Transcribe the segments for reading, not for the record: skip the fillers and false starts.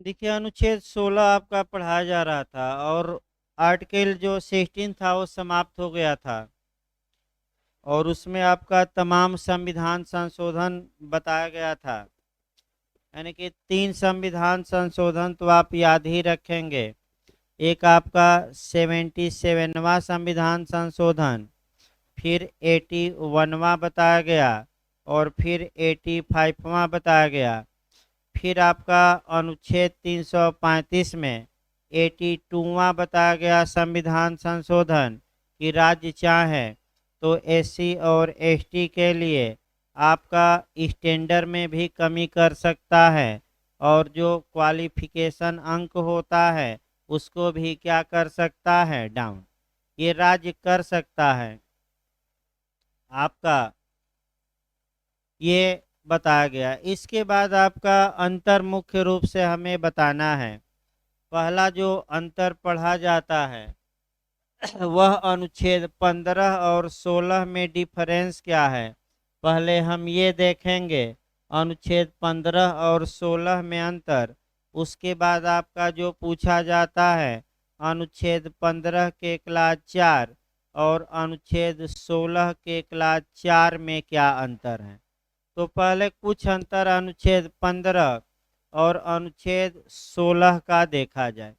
देखिए, अनुच्छेद 16 आपका पढ़ाया जा रहा था और आर्टिकल जो 16 था वो समाप्त हो गया था और उसमें आपका तमाम संविधान संशोधन बताया गया था। यानी कि 3 संविधान संशोधन तो आप याद ही रखेंगे। एक आपका 77वां संविधान संशोधन, फिर 81वां बताया गया और फिर 85वां बताया गया। फिर आपका अनुच्छेद 335 में 82वां बताया गया संविधान संशोधन कि राज्य चाहे तो एससी और एसटी के लिए आपका स्टैंडर्ड में भी कमी कर सकता है और जो क्वालिफिकेशन अंक होता है उसको भी क्या कर सकता है, डाउन। ये राज्य कर सकता है आपका, ये बताया गया। इसके बाद आपका अंतर मुख्य रूप से हमें बताना है। पहला जो अंतर पढ़ा जाता है वह अनुच्छेद 15 और 16 में डिफरेंस क्या है, पहले हम ये देखेंगे अनुच्छेद 15 और 16 में अंतर। उसके बाद आपका जो पूछा जाता है अनुच्छेद 15 के क्लास 4 और अनुच्छेद 16 के क्लास 4 में क्या अंतर है। तो पहले कुछ अंतर अनुच्छेद 15 और अनुच्छेद 16 का देखा जाए।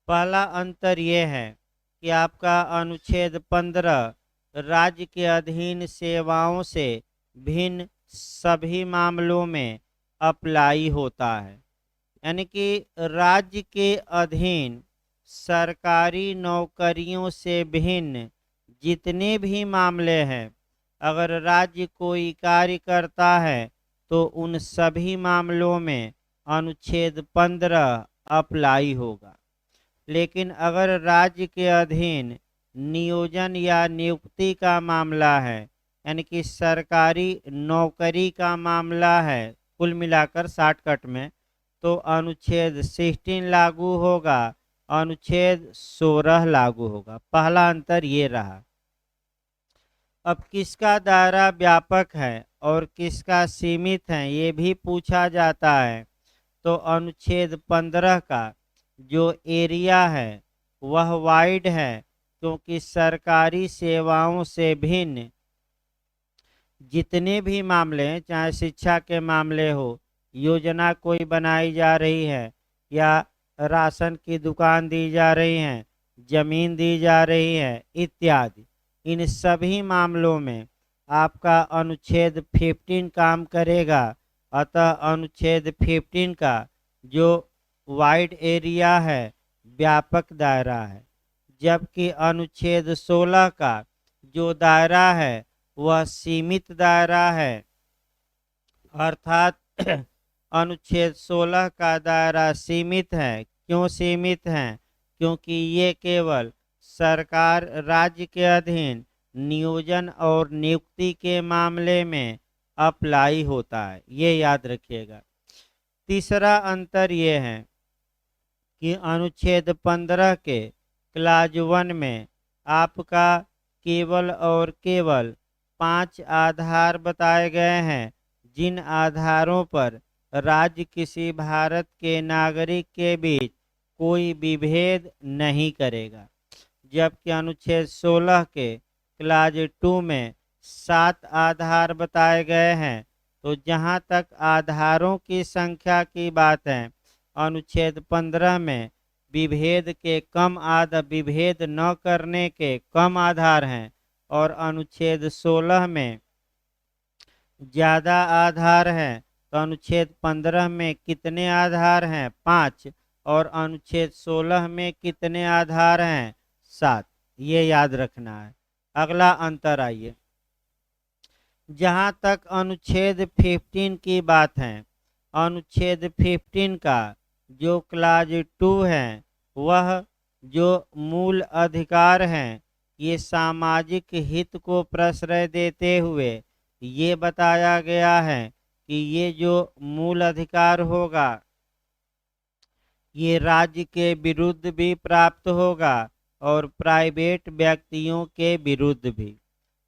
पहला अंतर यह है कि आपका अनुच्छेद 15 राज्य के अधीन सेवाओं से भिन्न सभी मामलों में अप्लाई होता है। यानी कि राज्य के अधीन सरकारी नौकरियों से भिन्न जितने भी मामले हैं, अगर राज्य कोई कार्य करता है तो उन सभी मामलों में अनुच्छेद 15 अप्लाई होगा। लेकिन अगर राज्य के अधीन नियोजन या नियुक्ति का मामला है, यानी कि सरकारी नौकरी का मामला है, कुल मिलाकर शॉर्टकट में, तो अनुच्छेद 16 लागू होगा, अनुच्छेद 16 लागू होगा। पहला अंतर ये रहा। अब किसका दायरा व्यापक है और किसका सीमित है ये भी पूछा जाता है। तो अनुच्छेद 15 का जो एरिया है वह वाइड है, क्योंकि सरकारी सेवाओं से भिन्न जितने भी मामले हैं, चाहे शिक्षा के मामले हो, योजना कोई बनाई जा रही है या राशन की दुकान दी जा रही है, जमीन दी जा रही है इत्यादि, इन सभी मामलों में आपका अनुच्छेद 15 काम करेगा। अतः अनुच्छेद 15 का जो वाइड एरिया है, व्यापक दायरा है, जबकि अनुच्छेद 16 का जो दायरा है वह सीमित दायरा है। अर्थात अनुच्छेद 16 का दायरा सीमित है। क्यों सीमित है? क्योंकि ये केवल सरकार राज्य के अधीन नियोजन और नियुक्ति के मामले में अप्लाई होता है, ये याद रखिएगा। तीसरा अंतर ये है कि अनुच्छेद 15 के क्लाज 1 में आपका केवल और केवल 5 आधार बताए गए हैं, जिन आधारों पर राज्य किसी भारत के नागरिक के बीच कोई विभेद नहीं करेगा। जबकि अनुच्छेद 16 के क्लाज 2 में 7 आधार बताए गए हैं। तो जहां तक आधारों की संख्या की बात है, अनुच्छेद 15 में विभेद न करने के कम आधार हैं और अनुच्छेद 16 में ज़्यादा आधार हैं। तो अनुच्छेद 15 में कितने आधार हैं? 5। और अनुच्छेद 16 में कितने आधार हैं? 7। ये याद रखना है। अगला अंतर आइए, जहाँ तक अनुच्छेद 15 की बात है, अनुच्छेद 15 का जो क्लाज 2 है वह जो मूल अधिकार हैं, ये सामाजिक हित को प्रश्रय देते हुए ये बताया गया है कि ये जो मूल अधिकार होगा ये राज्य के विरुद्ध भी प्राप्त होगा और प्राइवेट व्यक्तियों के विरुद्ध भी।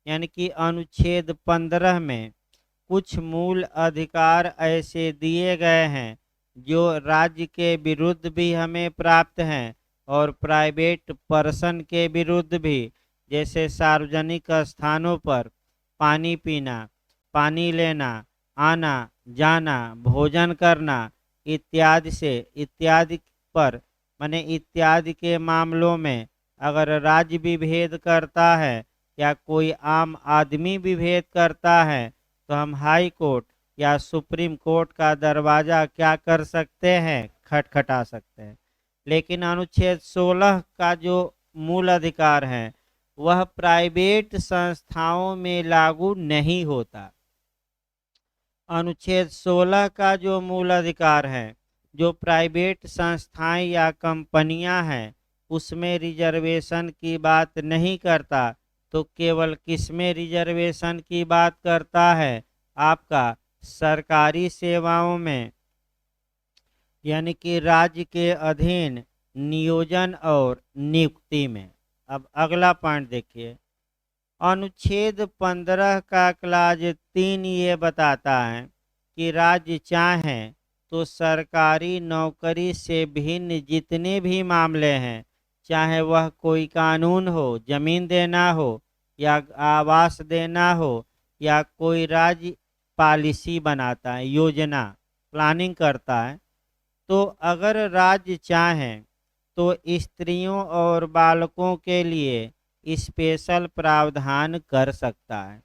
यानी कि अनुच्छेद 15 में कुछ मूल अधिकार ऐसे दिए गए हैं जो राज्य के विरुद्ध भी हमें प्राप्त हैं और प्राइवेट पर्सन के विरुद्ध भी, जैसे सार्वजनिक स्थानों पर पानी पीना, पानी लेना, आना जाना, भोजन करना इत्यादि पर माने इत्यादि के मामलों में अगर राज्य विभेद करता है या कोई आम आदमी विभेद करता है तो हम हाई कोर्ट या सुप्रीम कोर्ट का दरवाजा क्या कर सकते हैं, खटखटा सकते हैं। लेकिन अनुच्छेद 16 का जो मूल अधिकार है वह प्राइवेट संस्थाओं में लागू नहीं होता। अनुच्छेद 16 का जो मूल अधिकार है, जो प्राइवेट संस्थाएं या कंपनियां हैं उसमें रिजर्वेशन की बात नहीं करता, तो केवल किसमें रिजर्वेशन की बात करता है, आपका सरकारी सेवाओं में, यानी कि राज्य के अधीन नियोजन और नियुक्ति में। अब अगला पॉइंट देखिए, अनुच्छेद 15 का क्लाज 3 ये बताता है कि राज्य चाहे तो सरकारी नौकरी से भिन्न जितने भी मामले हैं, चाहे वह कोई कानून हो, जमीन देना हो या आवास देना हो या कोई राज्य पॉलिसी बनाता है, योजना प्लानिंग करता है, तो अगर राज्य चाहे तो स्त्रियों और बालकों के लिए स्पेशल प्रावधान कर सकता है।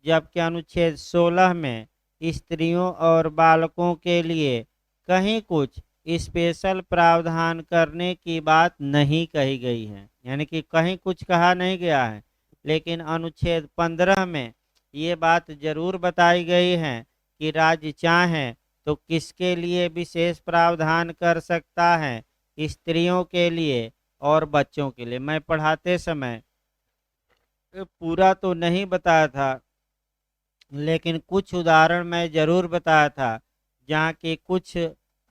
जबकि अनुच्छेद 16 में स्त्रियों और बालकों के लिए कहीं कुछ स्पेशल प्रावधान करने की बात नहीं कही गई है, यानी कि कहीं कुछ कहा नहीं गया है। लेकिन अनुच्छेद 15 में ये बात जरूर बताई गई है कि राज्य चाहे तो किसके लिए विशेष प्रावधान कर सकता है, स्त्रियों के लिए और बच्चों के लिए। मैं पढ़ाते समय पूरा तो नहीं बताया था, लेकिन कुछ उदाहरण मैं जरूर बताया था जहाँ के कुछ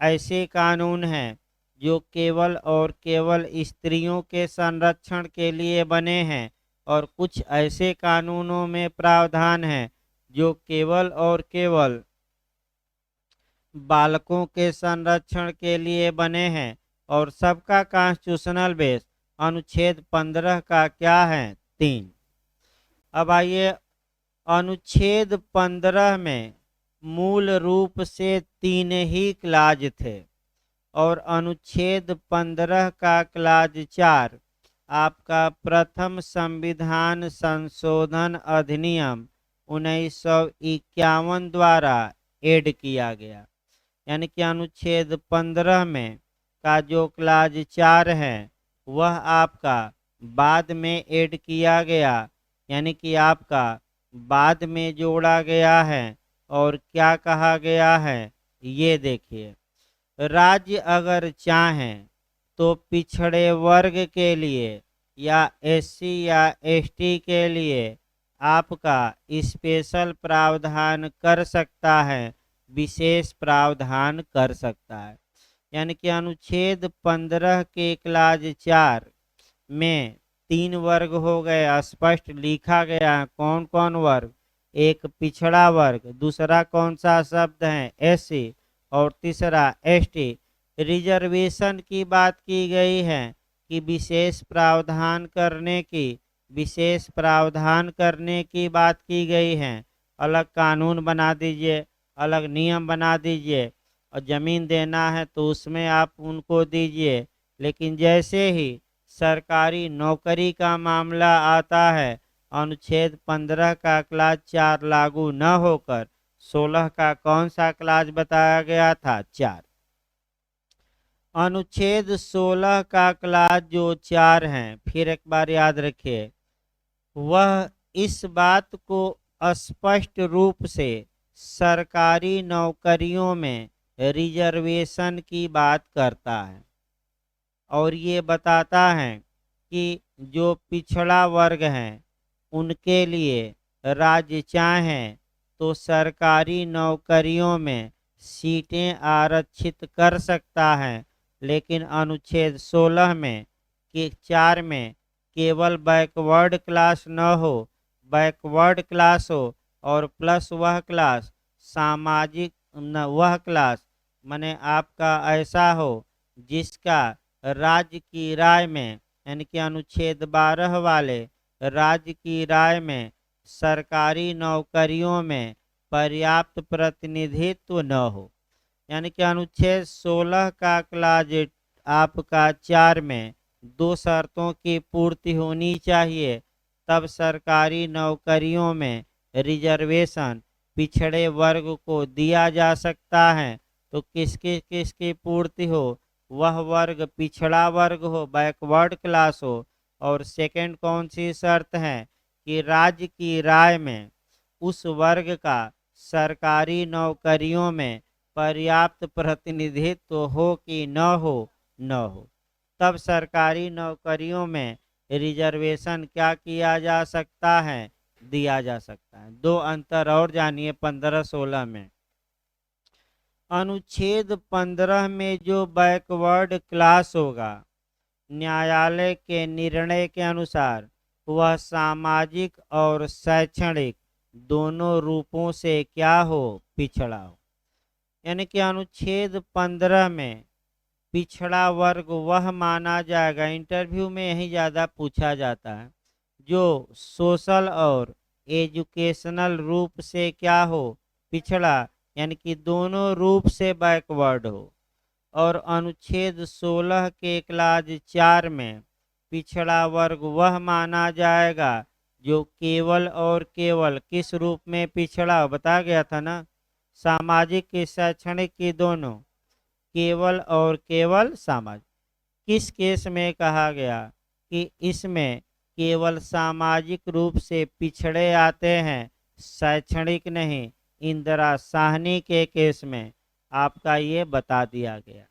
ऐसे कानून हैं जो केवल और केवल स्त्रियों के संरक्षण के लिए बने हैं और कुछ ऐसे कानूनों में प्रावधान है जो केवल और केवल बालकों के संरक्षण के लिए बने हैं। और सबका कॉन्स्टिट्यूशनल बेस अनुच्छेद 15 का क्या है, 3। अब आइए, अनुच्छेद 15 में मूल रूप से 3 ही क्लाज थे और अनुच्छेद 15 का क्लाज 4 आपका प्रथम संविधान संशोधन अधिनियम 1951 द्वारा ऐड किया गया। यानी कि अनुच्छेद 15 में का जो क्लाज 4 है वह आपका बाद में ऐड किया गया, यानी कि आपका बाद में जोड़ा गया है। और क्या कहा गया है ये देखिए, राज्य अगर चाहें तो पिछड़े वर्ग के लिए या एससी या एसटी के लिए आपका स्पेशल प्रावधान कर सकता है, विशेष प्रावधान कर सकता है। यानी कि अनुच्छेद 15 के क्लाज 4 में 3 वर्ग हो गए, स्पष्ट लिखा गया है कौन कौन वर्ग, एक पिछड़ा वर्ग, दूसरा कौन सा शब्द है, एससी, और तीसरा एसटी। रिजर्वेशन की बात की गई है कि विशेष प्रावधान करने की बात की गई है। अलग कानून बना दीजिए, अलग नियम बना दीजिए, और जमीन देना है तो उसमें आप उनको दीजिए। लेकिन जैसे ही सरकारी नौकरी का मामला आता है, अनुच्छेद 15 का क्लाज 4 लागू न होकर 16 का कौन सा क्लाज बताया गया था, 4। अनुच्छेद 16 का क्लाज जो 4 है, फिर एक बार याद रखिए, वह इस बात को स्पष्ट रूप से सरकारी नौकरियों में रिजर्वेशन की बात करता है और ये बताता है कि जो पिछड़ा वर्ग हैं उनके लिए राज्य चाहे तो सरकारी नौकरियों में सीटें आरक्षित कर सकता है। लेकिन अनुच्छेद 16 में के 4 में केवल बैकवर्ड क्लास न हो, बैकवर्ड क्लास हो और प्लस वह क्लास माने आपका ऐसा हो जिसका राज्य की राय में, यानी कि अनुच्छेद 12 वाले राज्य की राय में सरकारी नौकरियों में पर्याप्त प्रतिनिधित्व न हो। यानी कि अनुच्छेद 16 का क्लाज आपका 4 में दो शर्तों की पूर्ति होनी चाहिए, तब सरकारी नौकरियों में रिजर्वेशन पिछड़े वर्ग को दिया जा सकता है। तो किसकी किसकी पूर्ति हो? वह वर्ग पिछड़ा वर्ग हो, बैकवर्ड क्लास हो। और सेकंड कौन सी शर्त है कि राज्य की राय में उस वर्ग का सरकारी नौकरियों में पर्याप्त प्रतिनिधित्व हो कि न हो, न हो, तब सरकारी नौकरियों में रिजर्वेशन क्या किया जा सकता है? दिया जा सकता है। दो अंतर और जानिए 15-16 में। अनुच्छेद 15 में जो बैकवर्ड क्लास होगा, न्यायालय के निर्णय के अनुसार वह सामाजिक और शैक्षणिक दोनों रूपों से क्या हो? पिछड़ा हो। यानी कि अनुच्छेद 15 में पिछड़ा वर्ग वह माना जाएगा, इंटरव्यू में यही ज़्यादा पूछा जाता है, जो सोशल और एजुकेशनल रूप से क्या हो? पिछड़ा, यानी कि दोनों रूप से बैकवर्ड हो। और अनुच्छेद 16 के क्लाज 4 में पिछड़ा वर्ग वह माना जाएगा जो केवल और केवल किस रूप में पिछड़ा हो? बता गया था ना, सामाजिक की शैक्षणिक की दोनों, केवल और केवल सामाजिक। किस केस में कहा गया कि इसमें केवल सामाजिक रूप से पिछड़े आते हैं, शैक्षणिक नहीं? इंदिरा साहनी के केस में आपका ये बता दिया गया।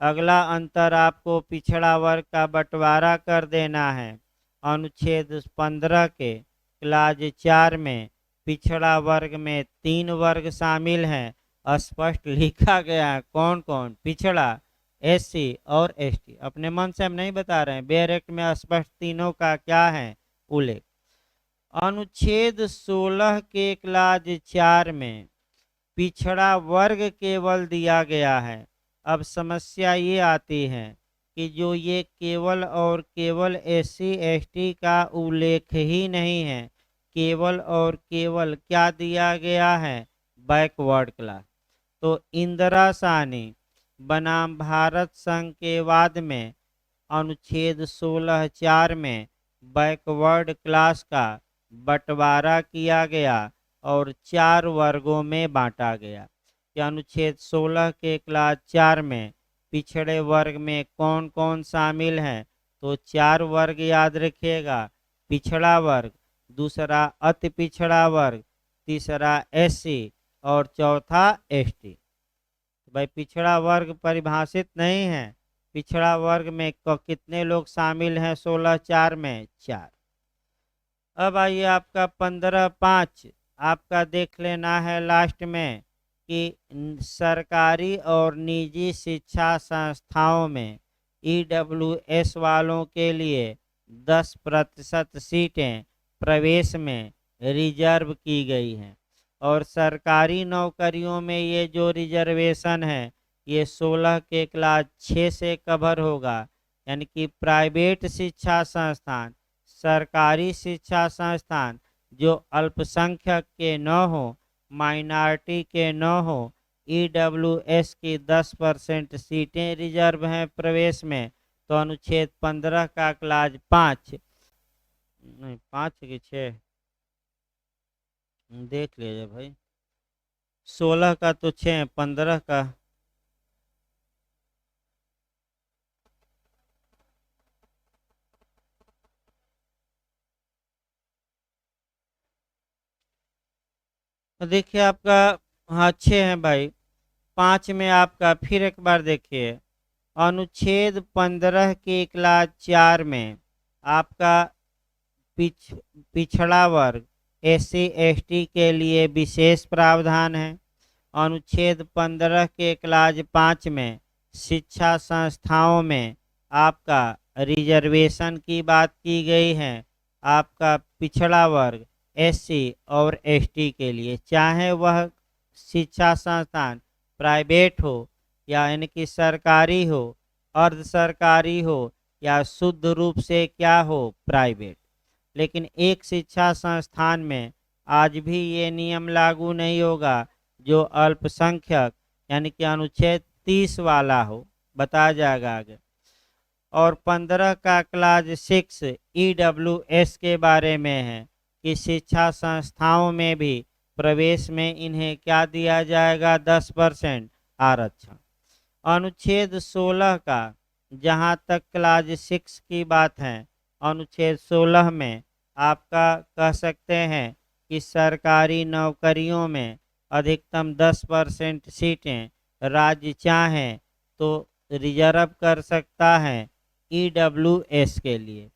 अगला अंतर आपको पिछड़ा वर्ग का बंटवारा कर देना है। अनुच्छेद 15 के क्लाज 4 में पिछड़ा वर्ग में 3 वर्ग शामिल हैं, स्पष्ट लिखा गया है कौन कौन? पिछड़ा, एससी और एसटी। अपने मन से हम नहीं बता रहे हैं, बेयर एक्ट में स्पष्ट तीनों का क्या है? उल्लेख। अनुच्छेद 16 के क्लाज 4 में पिछड़ा वर्ग केवल दिया गया है। अब समस्या ये आती है कि जो ये केवल और केवल एससी एसटी का उल्लेख ही नहीं है, केवल और केवल क्या दिया गया है? Backward class. तो इंदिरा साहनी बनाम भारत संघ के वाद में अनुच्छेद 16(4) में बैकवर्ड क्लास का बंटवारा किया गया और 4 वर्गों में बांटा गया। कि अनुच्छेद 16 के क्लास 4 में पिछड़े वर्ग में कौन कौन शामिल हैं? तो 4 वर्ग याद रखिएगा। पिछड़ा वर्ग, दूसरा अति पिछड़ा वर्ग, तीसरा एससी और चौथा एसटी। भाई पिछड़ा वर्ग परिभाषित नहीं है। पिछड़ा वर्ग में कितने लोग शामिल हैं? 16(4) में 4। अब आइए आपका 15(5) आपका देख लेना है लास्ट में कि सरकारी और निजी शिक्षा संस्थाओं में ईडब्ल्यूएस वालों के लिए 10% सीटें प्रवेश में रिजर्व की गई हैं। और सरकारी नौकरियों में ये जो रिजर्वेशन है ये 16 के क्लास 6 से कवर होगा। यानी कि प्राइवेट शिक्षा संस्थान, सरकारी शिक्षा संस्थान जो अल्पसंख्यक के न हो, माइनॉरिटी के न हो, ईडब्ल्यूएस की 10% सीटें रिजर्व हैं प्रवेश में। तो अनुच्छेद 15 का क्लाज 5 नहीं 5 की 6 देख लीजिए भाई। 16 का तो 6, 15 का देखिए आपका, हाँ 6 है भाई। 5 में आपका फिर एक बार देखिए, अनुच्छेद 15 के क्लास 4 में आपका पिछड़ा वर्ग एससी एसटी के लिए विशेष प्रावधान है। अनुच्छेद 15 के क्लास 5 में शिक्षा संस्थाओं में आपका रिजर्वेशन की बात की गई है। आपका पिछड़ा वर्ग एससी और एसटी के लिए, चाहे वह शिक्षा संस्थान प्राइवेट हो या यानी कि सरकारी हो, अर्ध सरकारी हो या शुद्ध रूप से क्या हो, प्राइवेट। लेकिन एक शिक्षा संस्थान में आज भी ये नियम लागू नहीं होगा जो अल्पसंख्यक यानी कि अनुच्छेद 30 वाला हो, बताया जाएगा आगे। और 15 का क्लाज 6 EWS के बारे में है कि शिक्षा संस्थाओं में भी प्रवेश में इन्हें क्या दिया जाएगा, 10% आरक्षण। अनुच्छेद 16 का जहां तक क्लाज 6 की बात है, अनुच्छेद 16 में आपका कह सकते हैं कि सरकारी नौकरियों में अधिकतम 10% सीटें राज्य चाहें तो रिजर्व कर सकता है EWS के लिए।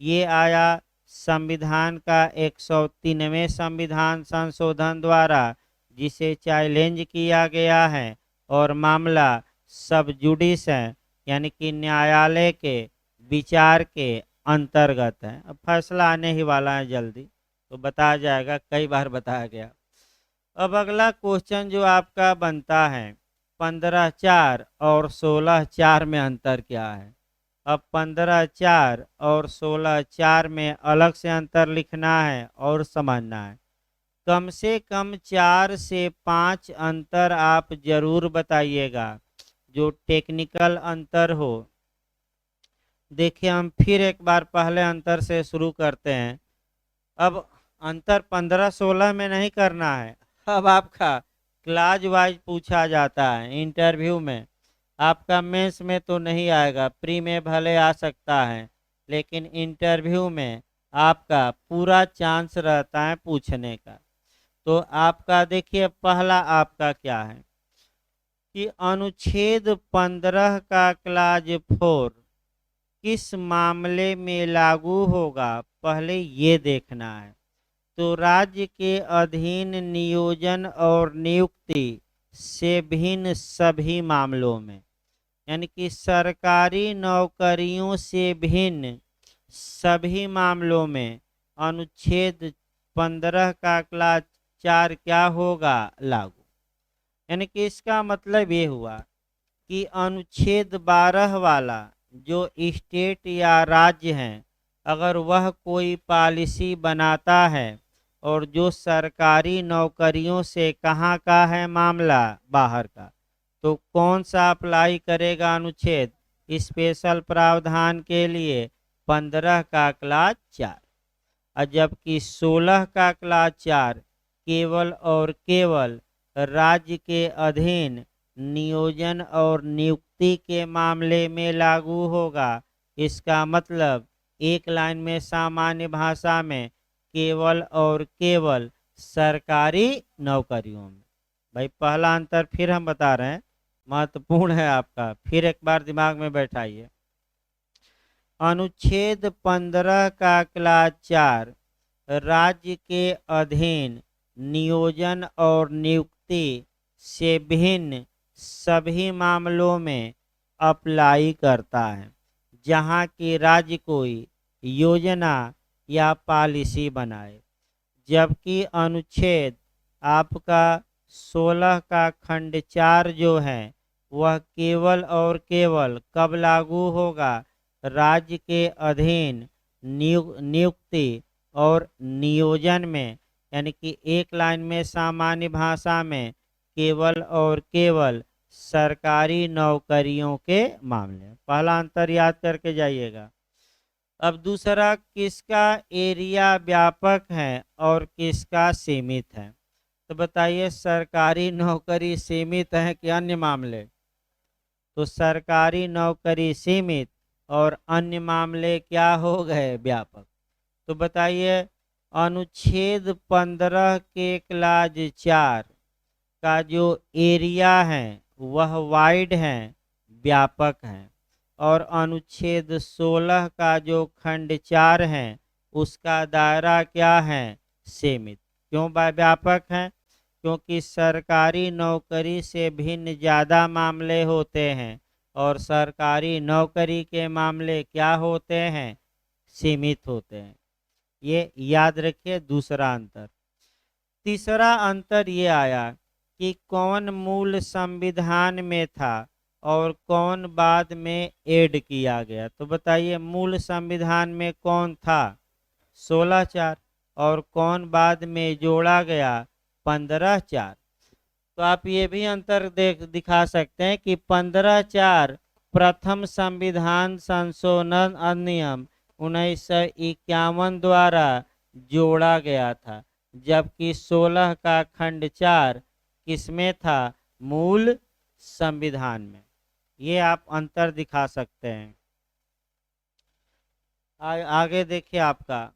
ये आया संविधान का 103वें संविधान संशोधन द्वारा, जिसे चैलेंज किया गया है और मामला सब जुडिस है यानी कि न्यायालय के विचार के अंतर्गत है। अब फैसला आने ही वाला है जल्दी, तो बताया जाएगा, कई बार बताया गया। अब अगला क्वेश्चन जो आपका बनता है, 15(4) और 16(4) में अंतर क्या है। अब 15(4) और 16(4) में अलग से अंतर लिखना है और समझना है। कम से कम 4 से 5 अंतर आप जरूर बताइएगा जो टेक्निकल अंतर हो। देखिए हम फिर एक बार पहले अंतर से शुरू करते हैं। अब अंतर 15-16 में नहीं करना है, अब आपका क्लास वाइज पूछा जाता है इंटरव्यू में। आपका मेंस में तो नहीं आएगा, प्री में भले आ सकता है, लेकिन इंटरव्यू में आपका पूरा चांस रहता है पूछने का। तो आपका देखिए पहला आपका क्या है कि अनुच्छेद 15 का क्लाज 4 किस मामले में लागू होगा, पहले ये देखना है। तो राज्य के अधीन नियोजन और नियुक्ति से भिन्न सभी मामलों में, यानी कि सरकारी नौकरियों से भिन्न सभी मामलों में अनुच्छेद 15 का क्लास 4 क्या होगा, लागू। यानी कि इसका मतलब ये हुआ कि अनुच्छेद 12 वाला जो स्टेट या राज्य हैं, अगर वह कोई पॉलिसी बनाता है और जो सरकारी नौकरियों से कहाँ का है मामला, बाहर का, तो कौन सा अप्लाई करेगा अनुच्छेद, स्पेशल प्रावधान के लिए 15 का क्लास 4। और जबकि 16 का क्लास 4 केवल और केवल राज्य के अधीन नियोजन और नियुक्ति के मामले में लागू होगा। इसका मतलब एक लाइन में सामान्य भाषा में केवल और केवल सरकारी नौकरियों में। भाई पहला अंतर फिर हम बता रहे हैं, महत्वपूर्ण है आपका, फिर एक बार दिमाग में बैठाइए। अनुच्छेद 15 का क्लास 4 राज्य के अधीन नियोजन और नियुक्ति से भिन्न सभी मामलों में अप्लाई करता है जहां की राज्य कोई योजना या पॉलिसी बनाए। जबकि अनुच्छेद आपका 16 का खंड 4 जो है वह केवल और केवल कब लागू होगा, राज्य के अधीन नियुक्ति और नियोजन में, यानी कि एक लाइन में सामान्य भाषा में केवल और केवल सरकारी नौकरियों के मामले। पहला अंतर याद करके जाइएगा। अब दूसरा, किसका एरिया व्यापक है और किसका सीमित है। तो बताइए सरकारी नौकरी सीमित है कि अन्य मामले। तो सरकारी नौकरी सीमित और अन्य मामले क्या हो गए, व्यापक। तो बताइए अनुच्छेद 15 के क्लाज 4 का जो एरिया है वह वाइड है, व्यापक है, और अनुच्छेद 16 का जो खंड 4 है उसका दायरा क्या है, सीमित। क्यों व्यापक है, क्योंकि सरकारी नौकरी से भिन्न ज़्यादा मामले होते हैं और सरकारी नौकरी के मामले क्या होते हैं, सीमित होते हैं। ये याद रखिए दूसरा अंतर। तीसरा अंतर ये आया कि कौन मूल संविधान में था और कौन बाद में ऐड किया गया। तो बताइए मूल संविधान में कौन था 16(4) और कौन बाद में जोड़ा गया 15(4)। तो आप ये भी अंतर दिखा सकते हैं कि 15(4) प्रथम संविधान संशोधन अधिनियम 1951 द्वारा जोड़ा गया था, जबकि 16 का खंड 4 किसमें था, मूल संविधान में। ये आप अंतर दिखा सकते हैं। आगे देखिए, आपका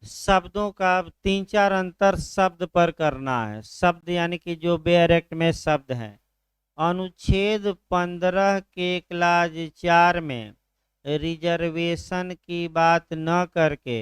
शब्दों का 3-4 अंतर शब्द पर करना है। शब्द यानी कि जो बेयर एक्ट में शब्द हैं। अनुच्छेद 15 के क्लाज 4 में रिजर्वेशन की बात न करके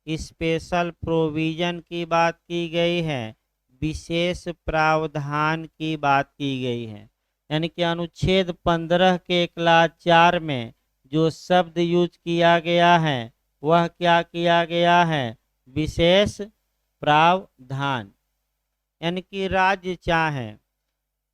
स्पेशल प्रोविजन की बात की गई है, विशेष प्रावधान की बात की गई है। यानी कि अनुच्छेद 15 के क्लास 4 में जो शब्द यूज किया गया है वह क्या किया गया है, विशेष प्रावधान। यानी कि राज्य चाहे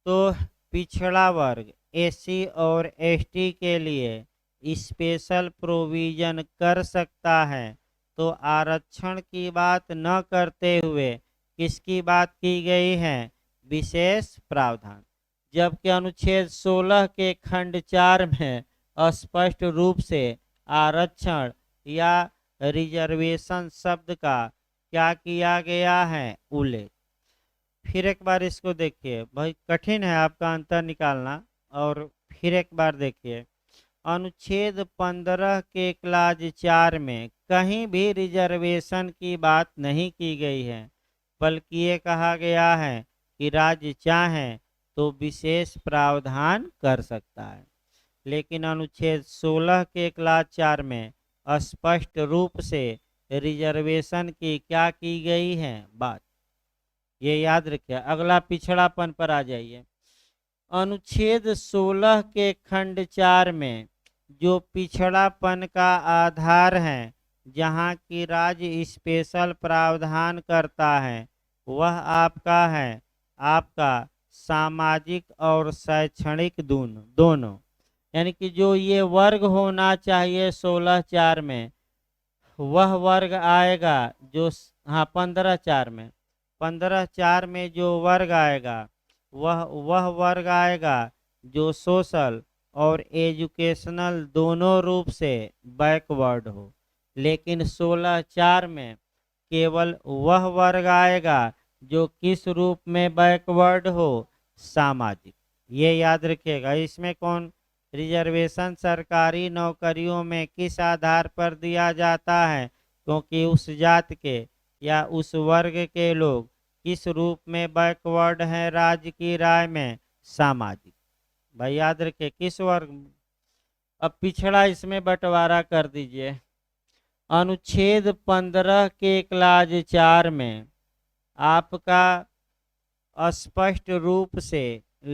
तो पिछड़ा वर्ग एससी और एसटी के लिए स्पेशल प्रोविजन कर सकता है। तो आरक्षण की बात न करते हुए किसकी बात की गई है, विशेष प्रावधान। जबकि अनुच्छेद 16 के खंड 4 में स्पष्ट रूप से आरक्षण या रिजर्वेशन शब्द का क्या किया गया है, उल्लेख। फिर एक बार इसको देखिए, भाई कठिन है आपका अंतर निकालना। और फिर एक बार देखिए, अनुच्छेद 15 के क्लाज 4 में कहीं भी रिजर्वेशन की बात नहीं की गई है, बल्कि ये कहा गया है कि राज्य चाहे तो विशेष प्रावधान कर सकता है। लेकिन अनुच्छेद 16 के क्लास 4 में स्पष्ट रूप से रिजर्वेशन की क्या की गई है, बात। ये याद रखिए। अगला पिछड़ापन पर आ जाइए। अनुच्छेद 16 के खंड 4 में जो पिछड़ापन का आधार है, जहाँ की राज्य स्पेशल प्रावधान करता है, वह आपका है आपका सामाजिक और शैक्षणिक दोनों। यानी कि जो ये वर्ग होना चाहिए 16(4) में, वह वर्ग आएगा जो 15(4) में 15(4) में जो वर्ग आएगा वह वर्ग आएगा जो सोशल और एजुकेशनल दोनों रूप से बैकवर्ड हो। लेकिन 16(4) में केवल वह वर्ग आएगा जो किस रूप में बैकवर्ड हो, सामाजिक। ये याद रखिएगा। इसमें कौन रिजर्वेशन सरकारी नौकरियों में किस आधार पर दिया जाता है, क्योंकि उस जात के या उस वर्ग के लोग किस रूप में बैकवर्ड है राज्य की राय में, सामाजिक। भाई याद रखिए किस वर्ग। अब पिछड़ा इसमें बंटवारा कर दीजिए। अनुच्छेद 15 के क्लाज 4 में आपका स्पष्ट रूप से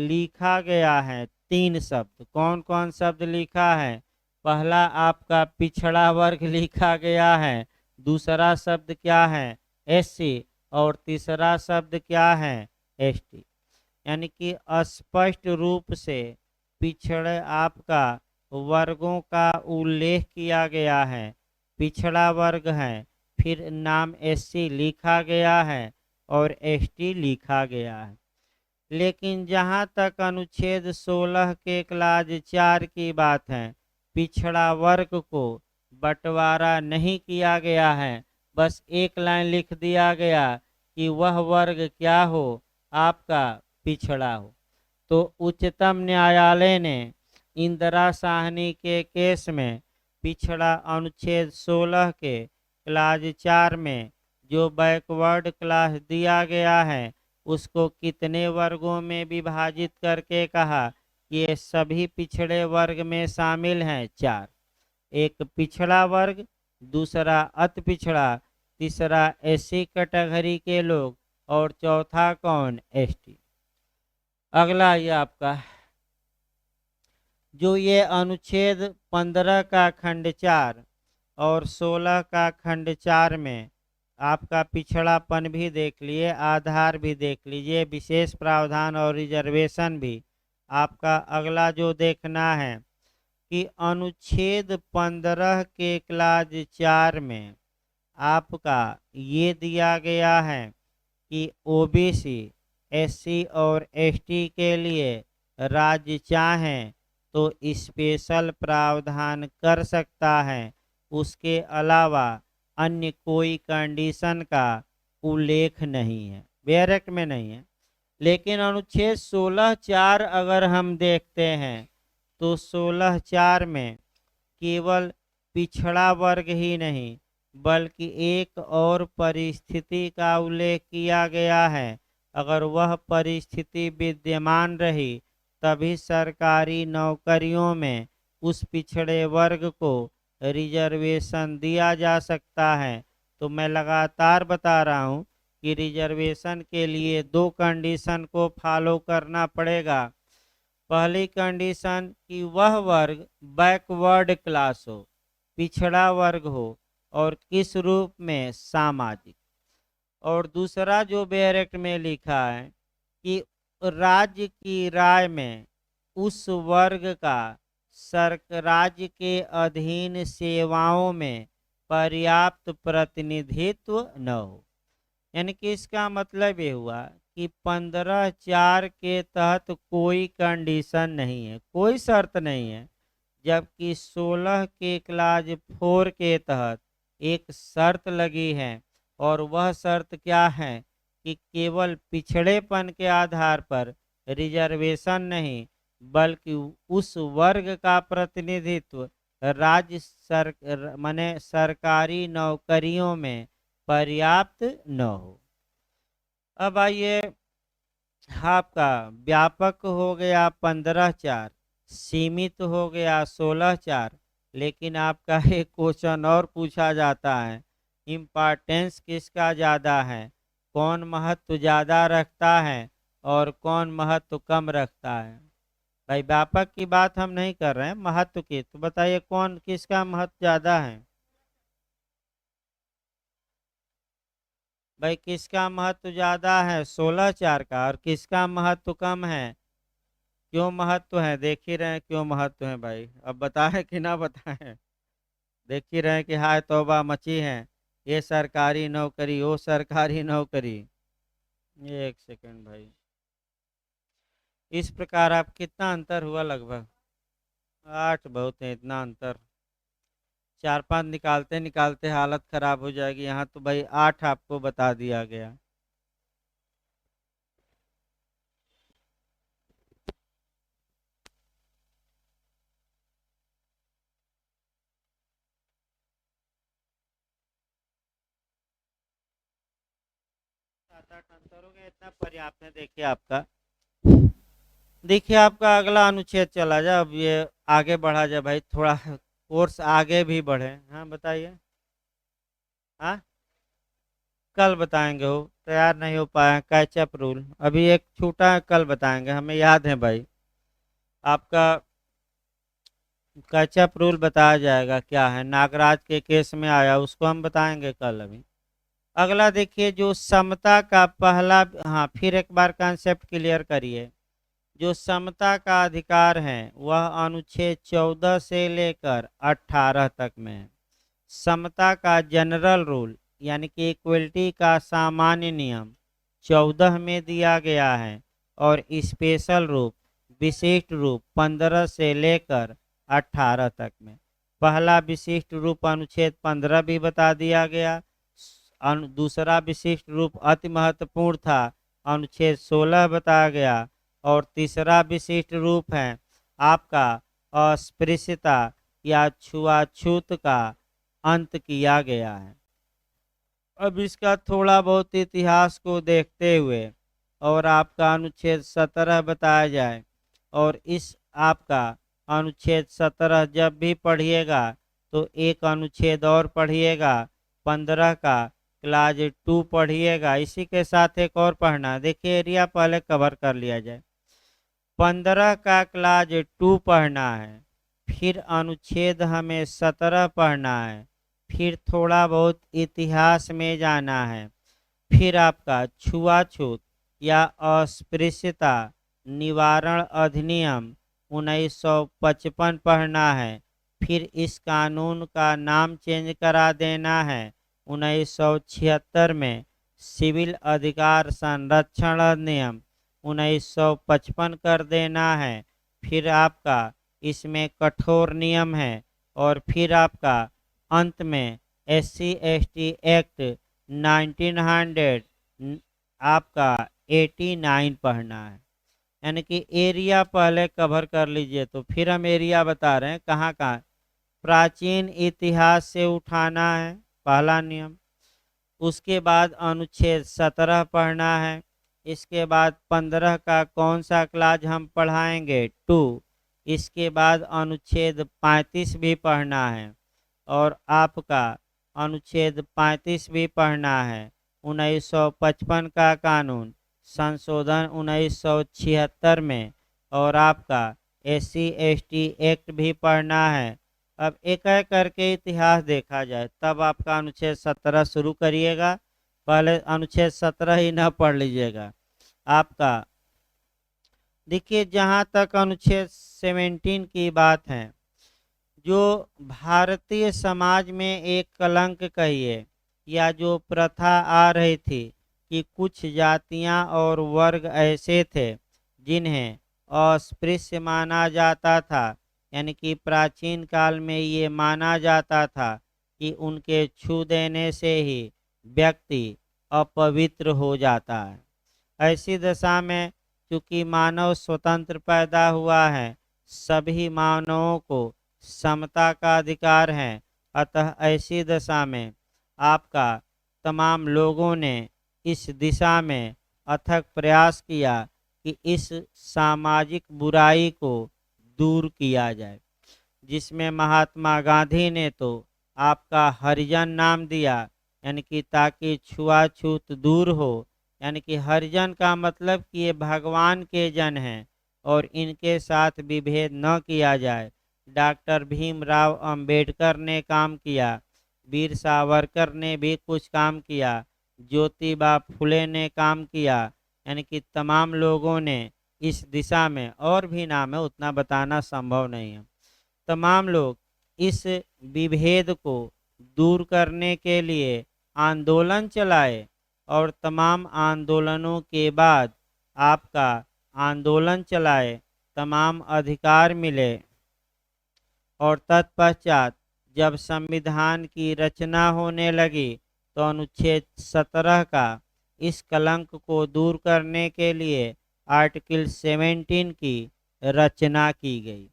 लिखा गया है 3 शब्द। कौन कौन शब्द लिखा है, पहला आपका पिछड़ा वर्ग लिखा गया है, दूसरा शब्द क्या है, एससी, और तीसरा शब्द क्या है, एसटी। यानी कि स्पष्ट रूप से पिछड़े आपका वर्गों का उल्लेख किया गया है। पिछड़ा वर्ग है, फिर नाम एससी लिखा गया है और एसटी लिखा गया है। लेकिन जहाँ तक अनुच्छेद 16 के क्लाज 4 की बात है, पिछड़ा वर्ग को बंटवारा नहीं किया गया है। बस एक लाइन लिख दिया गया कि वह वर्ग क्या हो, आपका पिछड़ा हो। तो उच्चतम न्यायालय ने इंदिरा साहनी के केस में पिछड़ा अनुच्छेद 16 के क्लाज 4 में जो बैकवर्ड क्लास दिया गया है उसको कितने वर्गों में विभाजित करके कहा कि ये सभी पिछड़े वर्ग में शामिल हैं, 4। एक पिछड़ा वर्ग, दूसरा अति पिछड़ा, तीसरा एससी कैटेगरी के लोग और चौथा कौन, एसटी। अगला ये आपका जो ये अनुच्छेद 15 का खंड 4 और 16 का खंड 4 में आपका पिछड़ापन भी देख लिए, आधार भी देख लीजिए, विशेष प्रावधान और रिजर्वेशन भी। आपका अगला जो देखना है कि अनुच्छेद 15 के क्लाज 4 में आपका ये दिया गया है कि ओबीसी, एससी और एसटी के लिए राज्य चाहें तो स्पेशल प्रावधान कर सकता है, उसके अलावा अन्य कोई कंडीशन का उल्लेख नहीं है, बैरक में नहीं है। लेकिन अनुच्छेद 16(4) अगर हम देखते हैं तो 16(4) में केवल पिछड़ा वर्ग ही नहीं बल्कि एक और परिस्थिति का उल्लेख किया गया है। अगर वह परिस्थिति विद्यमान रही तभी सरकारी नौकरियों में उस पिछड़े वर्ग को रिजर्वेशन दिया जा सकता है। तो मैं लगातार बता रहा हूँ कि रिजर्वेशन के लिए 2 कंडीशन को फॉलो करना पड़ेगा। पहली कंडीशन कि वह वर्ग बैकवर्ड क्लास हो, पिछड़ा वर्ग हो, और किस रूप में, सामाजिक। और दूसरा जो बैरक में लिखा है कि राज्य की राय में उस वर्ग का राज्य के अधीन सेवाओं में पर्याप्त प्रतिनिधित्व न हो। यानी कि इसका मतलब ये हुआ कि 15(4) के तहत कोई कंडीशन नहीं है, कोई शर्त नहीं है, जबकि 16 के क्लाज 4 के तहत एक शर्त लगी है। और वह शर्त क्या है कि केवल पिछड़ेपन के आधार पर रिजर्वेशन नहीं बल्कि उस वर्ग का प्रतिनिधित्व माने सरकारी नौकरियों में पर्याप्त न हो। अब आइए, आपका व्यापक हो गया 15(4), सीमित हो गया 16(4), लेकिन आपका एक क्वेश्चन और पूछा जाता है, इम्पोर्टेंस किसका ज़्यादा है, कौन महत्व ज़्यादा रखता है और कौन महत्व कम रखता है। भाई व्यापक की बात हम नहीं कर रहे हैं, महत्व की। तो बताइए कौन किसका महत्व ज़्यादा है। भाई किसका महत्व ज़्यादा है, 16(4) का, और किसका महत्व कम है। क्यों महत्व है, देख ही रहे हैं क्यों महत्व है भाई, अब बताएं कि ना बताएं। देख ही रहे हैं कि हाय तौबा मची है, ये सरकारी नौकरी, वो सरकारी नौकरी। एक सेकंड भाई, इस प्रकार आप कितना अंतर हुआ, लगभग 8 बहुत है, इतना अंतर 4-5 निकालते निकालते हालत खराब हो जाएगी। यहाँ तो भाई 8 आपको बता दिया गया। सात आठ अंतर हो गया, इतना पर्याप्त है। देखिए आपका अगला अनुच्छेद चला जाए, अब ये आगे बढ़ा जाए भाई, थोड़ा कोर्स आगे भी बढ़े। हाँ बताइए। हाँ कल बताएंगे, हो तैयार नहीं हो पाया, कैचअप रूल अभी एक छूटा है, कल बताएंगे, हमें याद है भाई। आपका कैचअप रूल बताया जाएगा, क्या है, नागराज के केस में आया, उसको हम बताएंगे कल। अभी अगला देखिए, जो समता का पहला, हाँ फिर एक बार कंसेप्ट क्लियर करिए। जो समता का अधिकार है वह अनुच्छेद 14 से लेकर 18 तक में है। समता का जनरल रूल यानी कि इक्वलिटी का सामान्य नियम 14 में दिया गया है, और स्पेशल रूप, विशिष्ट रूप 15 से लेकर 18 तक में। पहला विशिष्ट रूप अनुच्छेद 15 भी बता दिया गया। दूसरा विशिष्ट रूप अति महत्वपूर्ण था, अनुच्छेद 16 बताया गया। और तीसरा विशिष्ट रूप है आपका अस्पृश्यता या छुआछूत का अंत किया गया है। अब इसका थोड़ा बहुत इतिहास को देखते हुए और आपका अनुच्छेद 17 बताया जाए, और इस आपका अनुच्छेद 17 जब भी पढ़िएगा तो एक अनुच्छेद और पढ़िएगा, 15 का क्लाज 2 पढ़िएगा। इसी के साथ एक और पढ़ना, देखिए एरिया पहले कवर कर लिया जाए। 15 का क्लाज 2 पढ़ना है, फिर अनुच्छेद हमें 17 पढ़ना है, फिर थोड़ा बहुत इतिहास में जाना है, फिर आपका छुआछूत या अस्पृश्यता निवारण अधिनियम 1955 पढ़ना है, फिर इस कानून का नाम चेंज करा देना है, 1976 में सिविल अधिकार संरक्षण अधिनियम 1955 कर देना है, फिर आपका इसमें कठोर नियम है, और फिर आपका अंत में SC/ST एक्ट 1900 आपका 89 पढ़ना है। यानी कि एरिया पहले कवर कर लीजिए। तो फिर हम एरिया बता रहे हैं कहाँ कहाँ। प्राचीन इतिहास से उठाना है, पहला नियम। उसके बाद अनुच्छेद 17 पढ़ना है। इसके बाद 15 का कौन सा क्लाज हम पढ़ाएंगे, 2। इसके बाद अनुच्छेद 35 भी पढ़ना है, और आपका अनुच्छेद 35 भी पढ़ना है। 1955 का कानून संशोधन 1976 में, और आपका SC/ST एक्ट भी पढ़ना है। अब एक एक करके इतिहास देखा जाए, तब आपका अनुच्छेद 17 शुरू करिएगा। पहले अनुच्छेद 17 ही न पढ़ लीजिएगा। आपका देखिए, जहाँ तक अनुच्छेद 17 की बात है, जो भारतीय समाज में एक कलंक कहिए या जो प्रथा आ रही थी कि कुछ जातियां और वर्ग ऐसे थे जिन्हें अस्पृश्य माना जाता था, यानी कि प्राचीन काल में ये माना जाता था कि उनके छू देने से ही व्यक्ति अपवित्र हो जाता है। ऐसी दशा में चूंकि मानव स्वतंत्र पैदा हुआ है, सभी मानवों को समता का अधिकार है, अतः ऐसी दशा में आपका तमाम लोगों ने इस दिशा में अथक प्रयास किया कि इस सामाजिक बुराई को दूर किया जाए, जिसमें महात्मा गांधी ने तो आपका हरिजन नाम दिया, यानी कि ताकि छुआछूत दूर हो। यानी कि हरिजन का मतलब कि ये भगवान के जन हैं और इनके साथ विभेद न किया जाए। डॉक्टर भीमराव अंबेडकर ने काम किया, वीर सावरकर ने भी कुछ काम किया, ज्योतिबा फुले ने काम किया, यानी कि तमाम लोगों ने इस दिशा में, और भी नाम है उतना बताना संभव नहीं है, तमाम लोग इस विभेद को दूर करने के लिए आंदोलन चलाए, और तमाम आंदोलनों के बाद आपका आंदोलन चलाए, तमाम अधिकार मिले, और तत्पश्चात जब संविधान की रचना होने लगी तो अनुच्छेद 17 का इस कलंक को दूर करने के लिए आर्टिकल 17 की रचना की गई।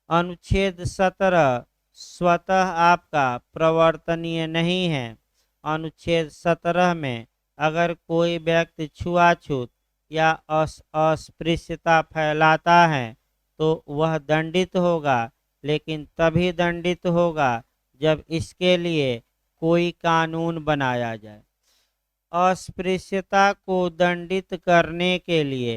अनुच्छेद 17 स्वतः आपका प्रवर्तनीय नहीं है। अनुच्छेद 17 में अगर कोई व्यक्ति छुआछूत या अस्पृश्यता फैलाता है तो वह दंडित होगा, लेकिन तभी दंडित होगा जब इसके लिए कोई कानून बनाया जाए। अस्पृश्यता को दंडित करने के लिए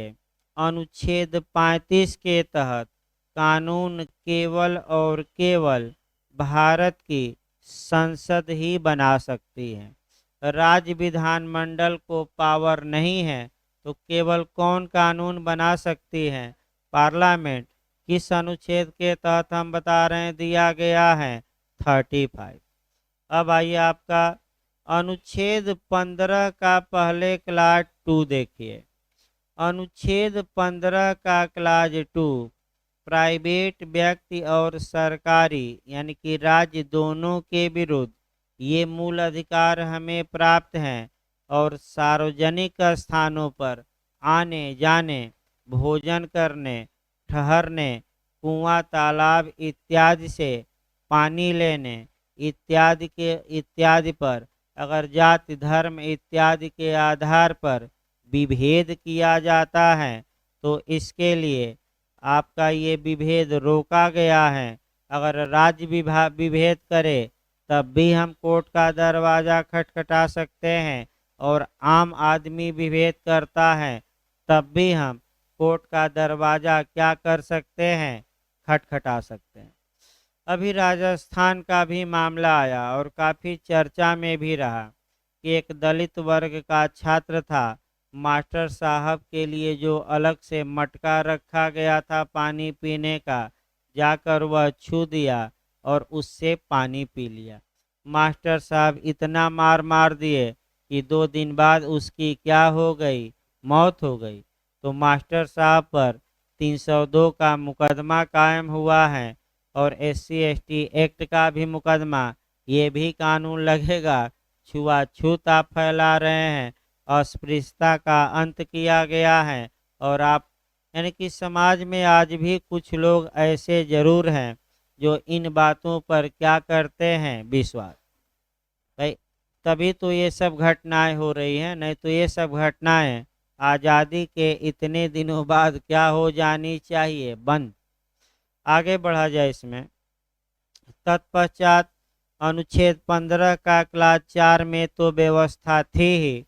अनुच्छेद 35 के तहत कानून केवल और केवल भारत की संसद ही बना सकती है। राज्य विधानमंडल को पावर नहीं है तो केवल कौन कानून बना सकती है, पार्लियामेंट। किस अनुच्छेद के तहत हम बता रहे हैं, दिया गया है 35। अब आइए आपका अनुच्छेद 15 का पहले क्लाज 2 देखिए। अनुच्छेद 15 का क्लाज 2 प्राइवेट व्यक्ति और सरकारी यानी कि राज्य दोनों के विरुद्ध ये मूल अधिकार हमें प्राप्त हैं, और सार्वजनिक स्थानों पर आने जाने, भोजन करने, ठहरने, कुआं तालाब इत्यादि से पानी लेने इत्यादि पर अगर जाति धर्म इत्यादि के आधार पर विभेद किया जाता है तो इसके लिए आपका ये विभेद रोका गया है। अगर राज्य विभेद करे तब भी हम कोर्ट का दरवाज़ा खटखटा सकते हैं, और आम आदमी विभेद करता है तब भी हम कोर्ट का दरवाज़ा क्या कर सकते हैं, खटखटा सकते हैं। अभी राजस्थान का भी मामला आया और काफ़ी चर्चा में भी रहा कि एक दलित वर्ग का छात्र था। मास्टर साहब के लिए जो अलग से मटका रखा गया था पानी पीने का, जाकर वह छू दिया और उससे पानी पी लिया। मास्टर साहब इतना मार मार दिए कि 2 दिन बाद उसकी क्या हो गई, मौत हो गई। तो मास्टर साहब पर 302 का मुकदमा कायम हुआ है और SC/ST एक्ट का भी मुकदमा। ये भी कानून लगेगा। छुआछूत आप फैला रहे हैं, अस्पृश्यता का अंत किया गया है। और आप यानी कि समाज में आज भी कुछ लोग ऐसे जरूर हैं जो इन बातों पर क्या करते हैं, विश्वास। भाई, तभी तो ये सब घटनाएं हो रही हैं, नहीं तो ये सब घटनाएं आज़ादी के इतने दिनों बाद क्या हो जानी चाहिए, बंद। आगे बढ़ा जाए इसमें। तत्पश्चात अनुच्छेद 15 का क्लास 4 में तो व्यवस्था थी ही,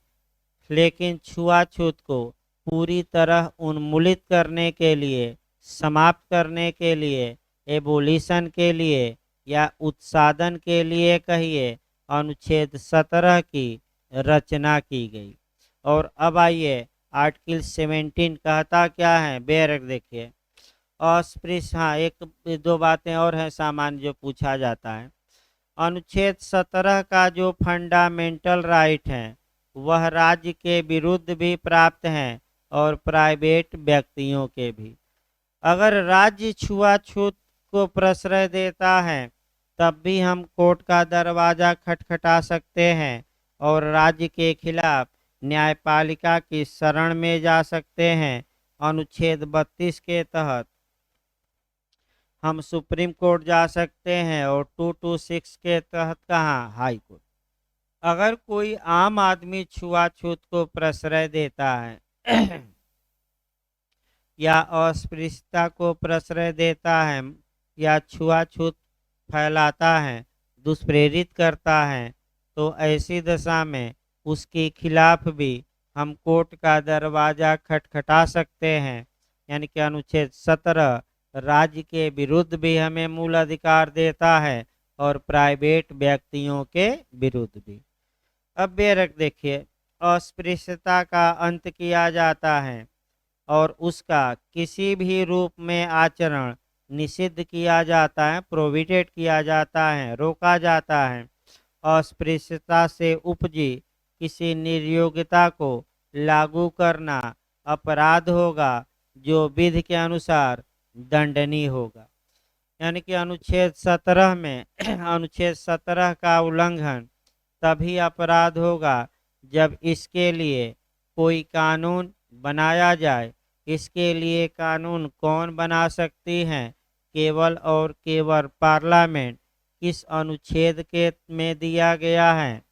लेकिन छुआछूत को पूरी तरह उन्मूलित करने के लिए, समाप्त करने के लिए, एबोलिशन के लिए या उत्साधन के लिए कहिए, अनुच्छेद 17 की रचना की गई। और अब आइए आर्टिकल 17 कहता क्या है, बेरक देखिए। अस्पृश्य, हाँ, एक दो बातें और हैं सामान्य जो पूछा जाता है। अनुच्छेद 17 का जो फंडामेंटल राइट है वह राज्य के विरुद्ध भी प्राप्त हैं और प्राइवेट व्यक्तियों के भी। अगर राज्य छुआछूत को प्रश्रय देता है तब भी हम कोर्ट का दरवाजा खटखटा सकते हैं और राज्य के खिलाफ न्यायपालिका की शरण में जा सकते हैं। अनुच्छेद 32 के तहत हम सुप्रीम कोर्ट जा सकते हैं और 226 के तहत कहाँ, हाई कोर्ट। अगर कोई आम आदमी छुआछूत को प्रश्रय देता है या अस्पृश्यता को प्रश्रय देता है या छुआछूत फैलाता है, दुष्प्रेरित करता है, तो ऐसी दशा में उसके खिलाफ भी हम कोर्ट का दरवाजा खटखटा सकते हैं। यानी कि अनुच्छेद 17 राज्य के विरुद्ध भी हमें मूल अधिकार देता है और प्राइवेट व्यक्तियों के विरुद्ध भी। अब बेरक देखिए, अस्पृश्यता का अंत किया जाता है और उसका किसी भी रूप में आचरण निषिद्ध किया जाता है, प्रोहिबिटेड किया जाता है, रोका जाता है। अस्पृश्यता से उपजी किसी निर्योग्यता को लागू करना अपराध होगा जो विधि के अनुसार दंडनीय होगा। यानी कि अनुच्छेद 17 में अनुच्छेद 17 का उल्लंघन तभी अपराध होगा जब इसके लिए कोई कानून बनाया जाए। इसके लिए कानून कौन बना सकती हैं? केवल और केवल पार्लियामेंट। किस अनुच्छेद के में दिया गया है?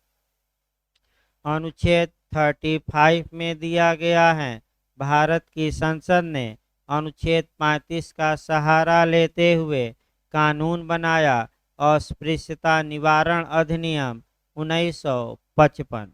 अनुच्छेद 35 में दिया गया है। भारत की संसद ने अनुच्छेद 35 का सहारा लेते हुए कानून बनाया, अस्पृश्यता निवारण अधिनियम 1955,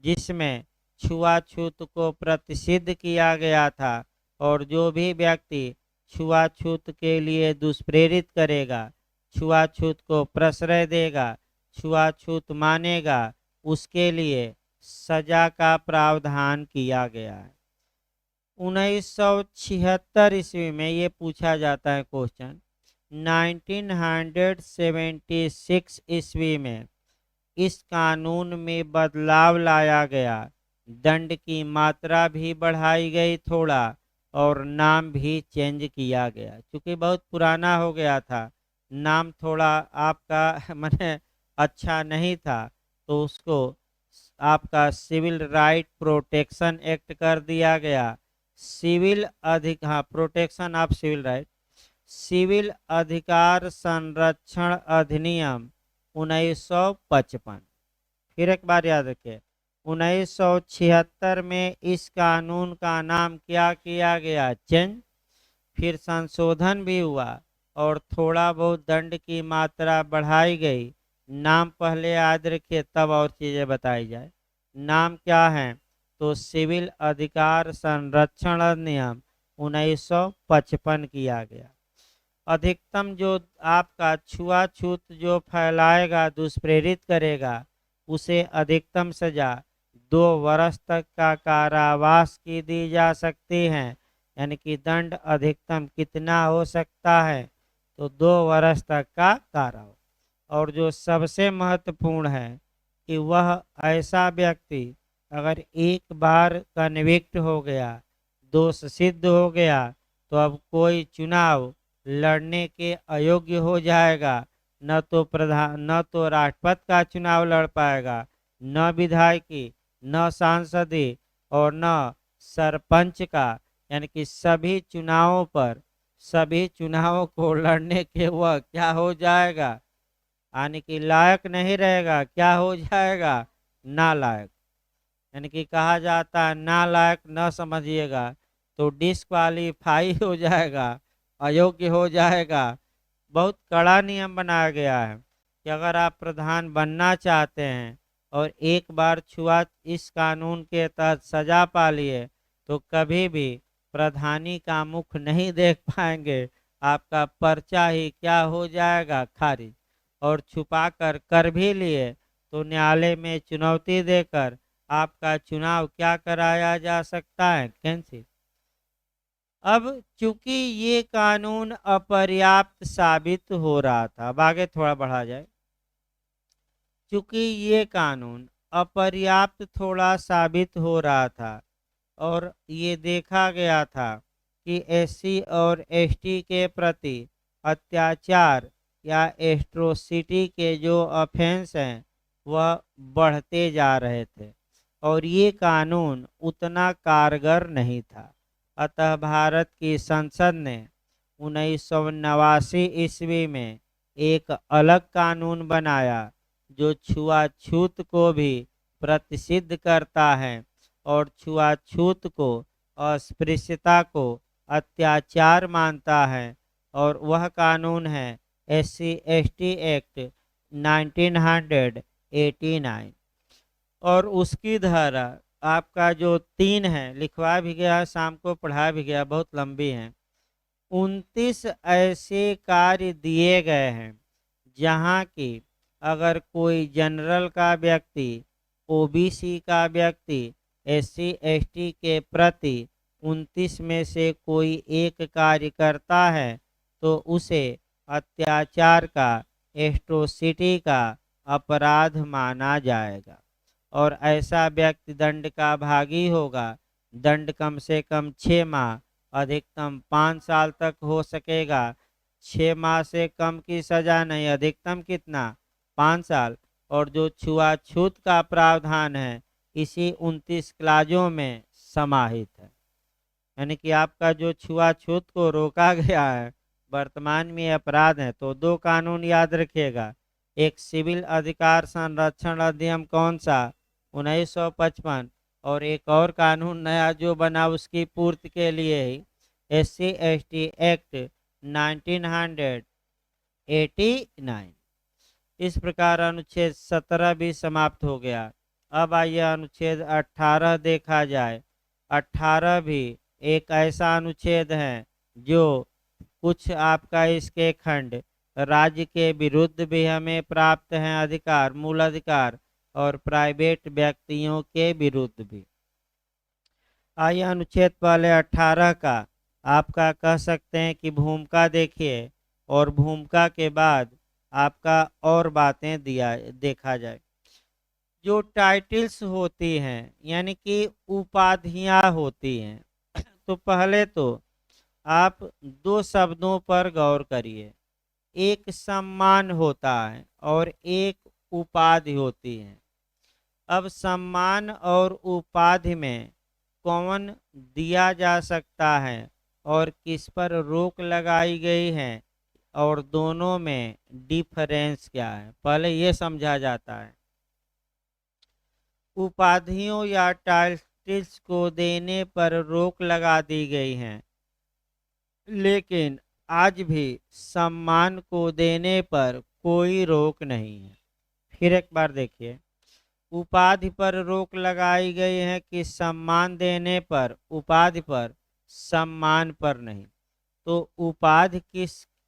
जिसमें छुआछूत को प्रतिषिद्ध किया गया था और जो भी व्यक्ति छुआछूत के लिए दुष्प्रेरित करेगा, छुआछूत को प्रश्रय देगा, छुआछूत मानेगा, उसके लिए सजा का प्रावधान किया गया है। 1976 ईस्वी में ये पूछा जाता है क्वेश्चन, 1976 ईस्वी में इस कानून में बदलाव लाया गया, दंड की मात्रा भी बढ़ाई गई थोड़ा और नाम भी चेंज किया गया। क्योंकि बहुत पुराना हो गया था, नाम थोड़ा आपका मैंने अच्छा नहीं था, तो उसको आपका सिविल राइट प्रोटेक्शन एक्ट कर दिया गया। सिविल अधिक हाँ protection of civil right, civil अधिकार संरक्षण अधिनियम 1955। फिर एक बार याद रखिए, 1976 में इस कानून का नाम क्या किया गया? चेंज। फिर संशोधन भी हुआ और थोड़ा बहुत दंड की मात्रा बढ़ाई गई। नाम पहले याद रखिए तब और चीज़ें बताई जाए। नाम क्या है? तो सिविल अधिकार संरक्षण अधिनियम 1955 किया गया। अधिकतम जो आपका छुआछूत जो फैलाएगा, दुष्प्रेरित करेगा, उसे अधिकतम सजा 2 वर्ष तक का कारावास की दी जा सकती है। यानी कि दंड अधिकतम कितना हो सकता है, तो 2 वर्ष तक का कारावास। और जो सबसे महत्वपूर्ण है कि वह ऐसा व्यक्ति अगर एक बार कन्विक्ट हो गया, दोष सिद्ध हो गया, तो अब कोई चुनाव लड़ने के अयोग्य हो जाएगा। न तो राष्ट्रपति का चुनाव लड़ पाएगा, न विधायकी, न सांसदी, और न सरपंच का। यानी कि सभी चुनावों को लड़ने के वह क्या हो जाएगा, यानी कि लायक नहीं रहेगा। क्या हो जाएगा, नालायक। यानी कि कहा जाता है नालायक न समझिएगा, तो डिस्क्वालीफाई हो जाएगा, अयोग्य हो जाएगा। बहुत कड़ा नियम बनाया गया है कि अगर आप प्रधान बनना चाहते हैं और एक बार छुआ इस कानून के तहत सजा पा लिए, तो कभी भी प्रधानी का मुख नहीं देख पाएंगे। आपका पर्चा ही क्या हो जाएगा, खारिज। और छुपा कर भी लिए तो न्यायालय में चुनौती देकर आपका चुनाव क्या कराया जा सकता है, कैंसिल। अब चूंकि ये कानून अपर्याप्त साबित हो रहा था, अब आगे थोड़ा बढ़ा जाए। चूंकि ये कानून अपर्याप्त थोड़ा साबित हो रहा था और ये देखा गया था कि एससी और एसटी के प्रति अत्याचार या एट्रोसिटी के जो ऑफेंस हैं वह बढ़ते जा रहे थे और ये कानून उतना कारगर नहीं था। अतः भारत की संसद ने 1989 ईस्वी में एक अलग कानून बनाया जो छुआछूत को भी प्रतिषिद्ध करता है और छुआछूत को, अस्पृश्यता को अत्याचार मानता है। और वह कानून है एससी एसटी एक्ट 1989। और उसकी धारा आपका जो 3 है, लिखवा भी गया, शाम को पढ़ा भी गया, बहुत लंबी है। 29 ऐसे कार्य दिए गए हैं जहाँ की अगर कोई जनरल का व्यक्ति, ओबीसी का व्यक्ति एससी एसटी के प्रति 29 में से कोई एक कार्य करता है तो उसे अत्याचार का, एट्रोसिटी का अपराध माना जाएगा और ऐसा व्यक्ति दंड का भागी होगा। दंड कम से कम 6 माह, अधिकतम 5 साल तक हो सकेगा। 6 माह से कम की सजा नहीं, अधिकतम कितना, 5 साल। और जो छुआछूत का प्रावधान है इसी 29 क्लाजों में समाहित है। यानी कि आपका जो छुआछूत को रोका गया है वर्तमान में अपराध है। तो 2 कानून याद रखिएगा, एक सिविल अधिकार संरक्षण अधिनियम कौन सा, 1955, और एक और कानून नया जो बना उसकी पूर्ति के लिए ही एससी एसटी एक्ट 1989। इस प्रकार अनुच्छेद 17 भी समाप्त हो गया। अब आइए अनुच्छेद 18 देखा जाए। 18 भी एक ऐसा अनुच्छेद है जो कुछ आपका इसके खंड राज्य के विरुद्ध भी हमें प्राप्त हैं अधिकार, मूल अधिकार, और प्राइवेट व्यक्तियों के विरुद्ध भी। आइए अनुच्छेद पहले 18 का आपका कह सकते हैं कि भूमिका देखिए और भूमिका के बाद आपका और बातें देखा जाए। जो टाइटल्स होती हैं यानी कि उपाधियां होती हैं तो पहले तो आप 2 शब्दों पर गौर करिए। एक सम्मान होता है और एक उपाधि होती है। अब सम्मान और उपाधि में कौन दिया जा सकता है और किस पर रोक लगाई गई है और दोनों में डिफरेंस क्या है, पहले ये समझा जाता है। उपाधियों या टाइटल्स को देने पर रोक लगा दी गई है, लेकिन आज भी सम्मान को देने पर कोई रोक नहीं है। फिर एक बार देखिए, उपाधि पर रोक लगाई गई है कि सम्मान देने पर, उपाधि पर, सम्मान पर नहीं। तो उपाधि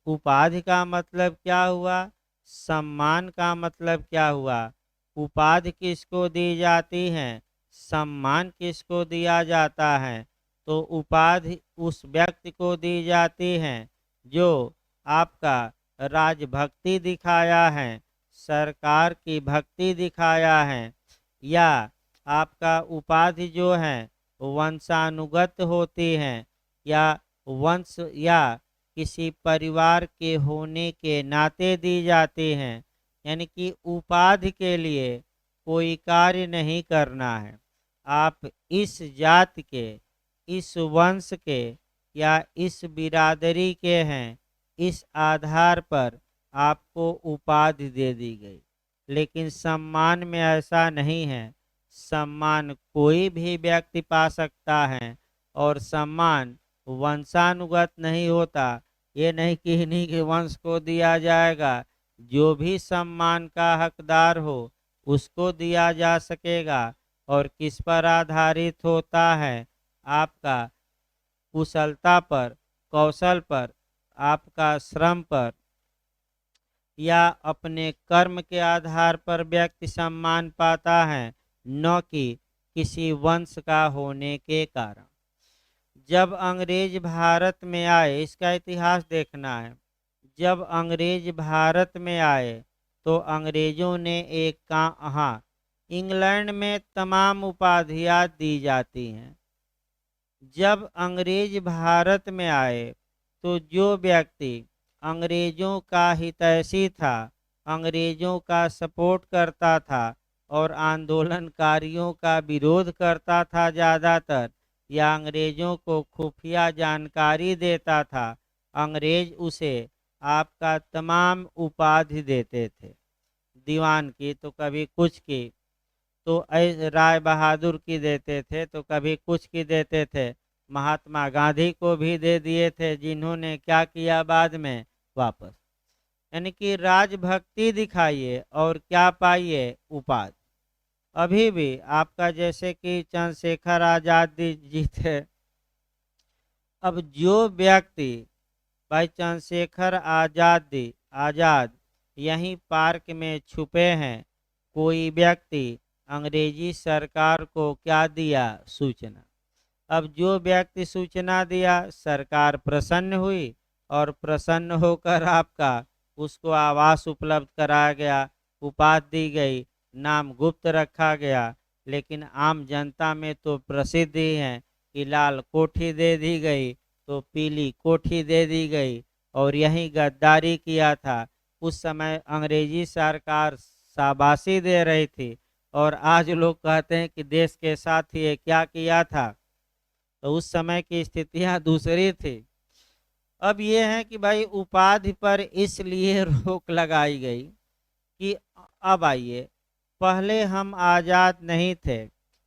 उपाधि का मतलब क्या हुआ, सम्मान का मतलब क्या हुआ। उपाधि किसको दी जाती है, सम्मान किसको दिया जाता है। तो उपाधि उस व्यक्ति को दी जाती है जो आपका राजभक्ति दिखाया है, सरकार की भक्ति दिखाया है, या आपका उपाधि जो है वंशानुगत होती है, या वंश या किसी परिवार के होने के नाते दी जाती हैं। यानी कि उपाधि के लिए कोई कार्य नहीं करना है। आप इस जात के, इस वंश के या इस बिरादरी के हैं, इस आधार पर आपको उपाधि दे दी गई। लेकिन सम्मान में ऐसा नहीं है। सम्मान कोई भी व्यक्ति पा सकता है, और सम्मान वंशानुगत नहीं होता। ये नहीं कि इन्हीं के वंश को दिया जाएगा। जो भी सम्मान का हकदार हो उसको दिया जा सकेगा। और किस पर आधारित होता है, आपका कुशलता पर, कौशल पर, आपका श्रम पर, या अपने कर्म के आधार पर व्यक्ति सम्मान पाता है, न कि किसी वंश का होने के कारण। जब अंग्रेज भारत में आए, इसका इतिहास देखना है। जब अंग्रेज भारत में आए तो अंग्रेजों ने एक काम, हाँ, इंग्लैंड में तमाम उपाधियां दी जाती हैं। जब अंग्रेज भारत में आए तो जो व्यक्ति अंग्रेजों का हितैषी था, अंग्रेजों का सपोर्ट करता था और आंदोलनकारियों का विरोध करता था ज़्यादातर, या अंग्रेजों को खुफिया जानकारी देता था, अंग्रेज उसे आपका तमाम उपाधि देते थे। दीवान की तो कभी कुछ की, तो राय बहादुर की देते थे तो कभी कुछ की देते थे। महात्मा गांधी को भी दे दिए थे, जिन्होंने क्या किया बाद में वापस। यानी कि राजभक्ति दिखाइए और क्या पाइए, उपाधि। अभी भी आपका जैसे कि चंद्रशेखर आजाद जी थे। अब जो व्यक्ति भाई चंद्रशेखर आजाद यहीं पार्क में छुपे हैं, कोई व्यक्ति अंग्रेजी सरकार को क्या दिया, सूचना। अब जो व्यक्ति सूचना दिया, सरकार प्रसन्न हुई और प्रसन्न होकर आपका उसको आवास उपलब्ध कराया गया, उपाधि दी गई, नाम गुप्त रखा गया। लेकिन आम जनता में तो प्रसिद्ध ही है कि लाल कोठी दे दी गई तो पीली कोठी दे दी गई, और यही गद्दारी किया था। उस समय अंग्रेजी सरकार शाबाशी दे रही थी, और आज लोग कहते हैं कि देश के साथ ये क्या किया था। तो उस समय की स्थितियां दूसरी थी। अब ये है कि भाई उपाधि पर इसलिए रोक लगाई गई कि अब आइए, पहले हम आज़ाद नहीं थे,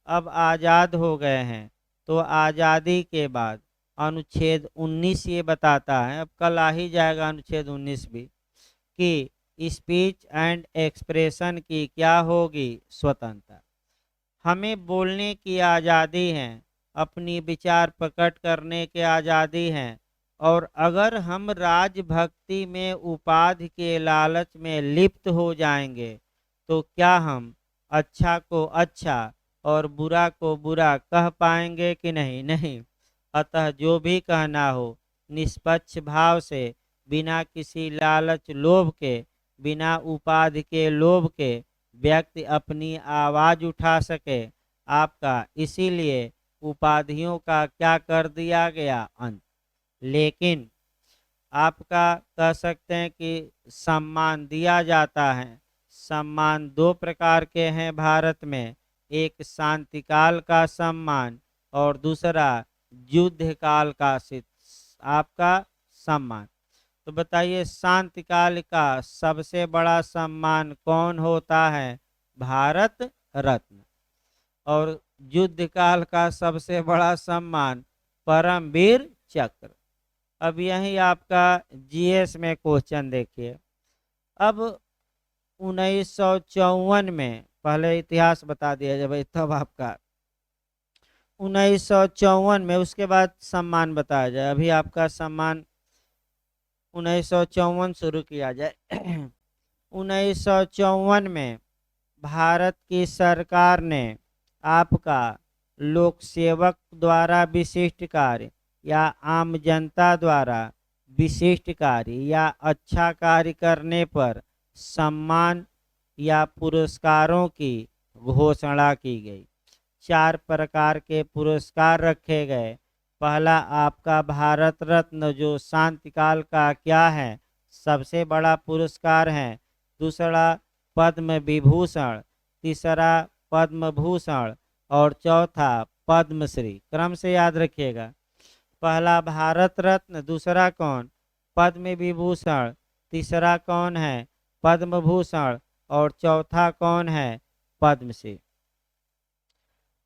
अब आज़ाद हो गए हैं। तो आज़ादी के बाद अनुच्छेद 19 ये बताता है, अब कल आ ही जाएगा अनुच्छेद 19 भी, कि स्पीच एंड एक्सप्रेशन की क्या होगी, स्वतंत्रता। हमें बोलने की आज़ादी है, अपनी विचार प्रकट करने की आज़ादी है। और अगर हम राजभक्ति में, उपाधि के लालच में लिप्त हो जाएंगे तो क्या हम अच्छा को अच्छा और बुरा को बुरा कह पाएंगे कि नहीं, नहीं। अतः जो भी कहना हो, निष्पक्ष भाव से, बिना किसी लालच लोभ के, बिना उपाधि के लोभ के व्यक्ति अपनी आवाज़ उठा सके। आपका इसीलिए उपाधियों का क्या कर दिया गया, अंत। लेकिन आपका कह सकते हैं कि सम्मान दिया जाता है। सम्मान दो प्रकार के हैं भारत में, एक शांतिकाल का सम्मान और दूसरा युद्ध काल का आपका सम्मान। तो बताइए, शांतिकाल का सबसे बड़ा सम्मान कौन होता है, भारत रत्न। और युद्ध काल का सबसे बड़ा सम्मान परमवीर चक्र। अब यही आपका जीएस में क्वेश्चन देखिए। अब 1954 में, पहले इतिहास बता दिया जब, तब आपका 1954 में, उसके बाद सम्मान बताया जाए। अभी आपका सम्मान 1954 शुरू किया जाए। 1954 में भारत की सरकार ने आपका लोक सेवक द्वारा विशिष्ट कार्य या आम जनता द्वारा विशिष्ट कार्य या अच्छा कार्य करने पर सम्मान या पुरस्कारों की घोषणा की गई। 4 प्रकार के पुरस्कार रखे गए। पहला आपका भारत रत्न, जो शांतिकाल का क्या है, सबसे बड़ा पुरस्कार है। दूसरा पद्म विभूषण, तीसरा पद्म भूषण और चौथा पद्मश्री। क्रम से याद रखिएगा। पहला भारत रत्न, दूसरा कौन, पद्म विभूषण, तीसरा कौन है, पद्म भूषण और चौथा कौन है, पद्मश्री।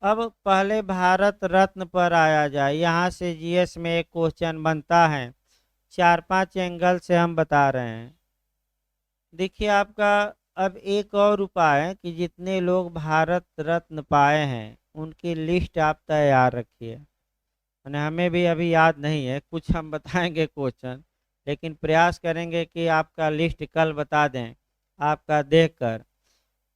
अब पहले भारत रत्न पर आया जाए। यहाँ से जीएस में एक क्वेश्चन बनता है, 4-5 एंगल से हम बता रहे हैं। देखिए आपका अब एक और उपाय है कि जितने लोग भारत रत्न पाए हैं उनकी लिस्ट आप तैयार रखिए। हमें भी अभी याद नहीं है, कुछ हम बताएंगे क्वेश्चन, लेकिन प्रयास करेंगे कि आपका लिस्ट कल बता दें आपका देखकर।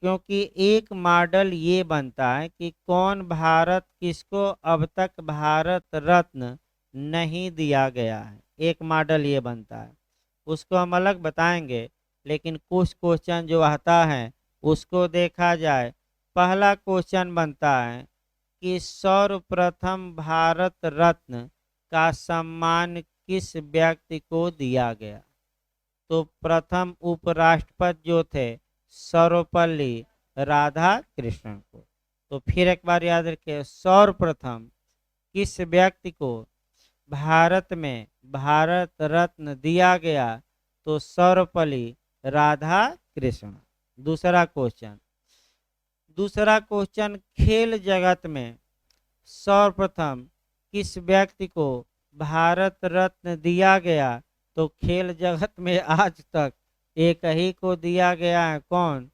क्योंकि एक मॉडल ये बनता है कि कौन भारत, किसको अब तक भारत रत्न नहीं दिया गया है, एक मॉडल ये बनता है। उसको हम अलग बताएंगे, लेकिन कुछ क्वेश्चन जो आता है उसको देखा जाए। पहला क्वेश्चन बनता है कि सर्वप्रथम भारत रत्न का सम्मान किस व्यक्ति को दिया गया। तो प्रथम उपराष्ट्रपति जो थे सर्वपल्ली राधाकृष्णन को। तो फिर एक बार याद रखिए, सर्वप्रथम किस व्यक्ति को भारत में भारत रत्न दिया गया, तो सर्वपल्ली राधाकृष्णन। दूसरा क्वेश्चन खेल जगत में सर्वप्रथम किस व्यक्ति को भारत रत्न दिया गया। तो खेल जगत में आज तक एक ही को दिया गया है, कौन,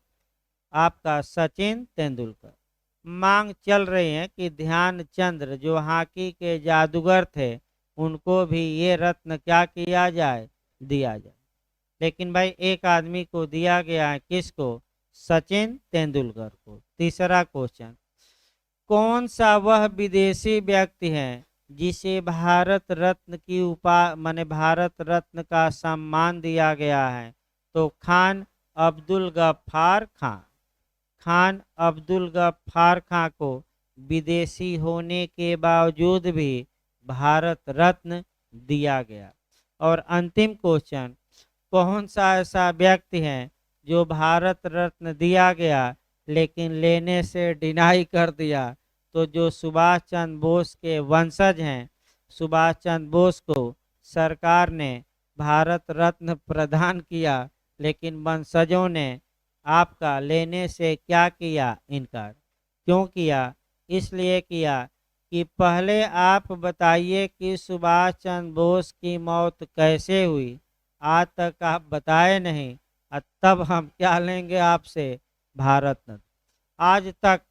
आपका सचिन तेंदुलकर। मांग चल रही है कि ध्यानचंद जो हॉकी के जादूगर थे उनको भी ये रत्न क्या किया जाए, दिया जाए। लेकिन भाई एक आदमी को दिया गया है, किसको, सचिन तेंदुलकर को। तीसरा क्वेश्चन, कौन सा वह विदेशी व्यक्ति है जिसे भारत रत्न की माने भारत रत्न का सम्मान दिया गया है। तो खान अब्दुल गफ्फार खान। खान अब्दुल गफ्फार खान को विदेशी होने के बावजूद भी भारत रत्न दिया गया। और अंतिम क्वेश्चन, कौन सा ऐसा व्यक्ति है जो भारत रत्न दिया गया लेकिन लेने से डिनाई कर दिया। तो जो सुभाष चंद्र बोस के वंशज हैं, सुभाष चंद्र बोस को सरकार ने भारत रत्न प्रदान किया, लेकिन वंशजों ने आपका लेने से क्या किया, इनकार। क्यों किया, इसलिए किया कि पहले आप बताइए कि सुभाष चंद्र बोस की मौत कैसे हुई, आज तक आप बताए नहीं, तब हम क्या लेंगे आपसे, भारत रत्न। आज तक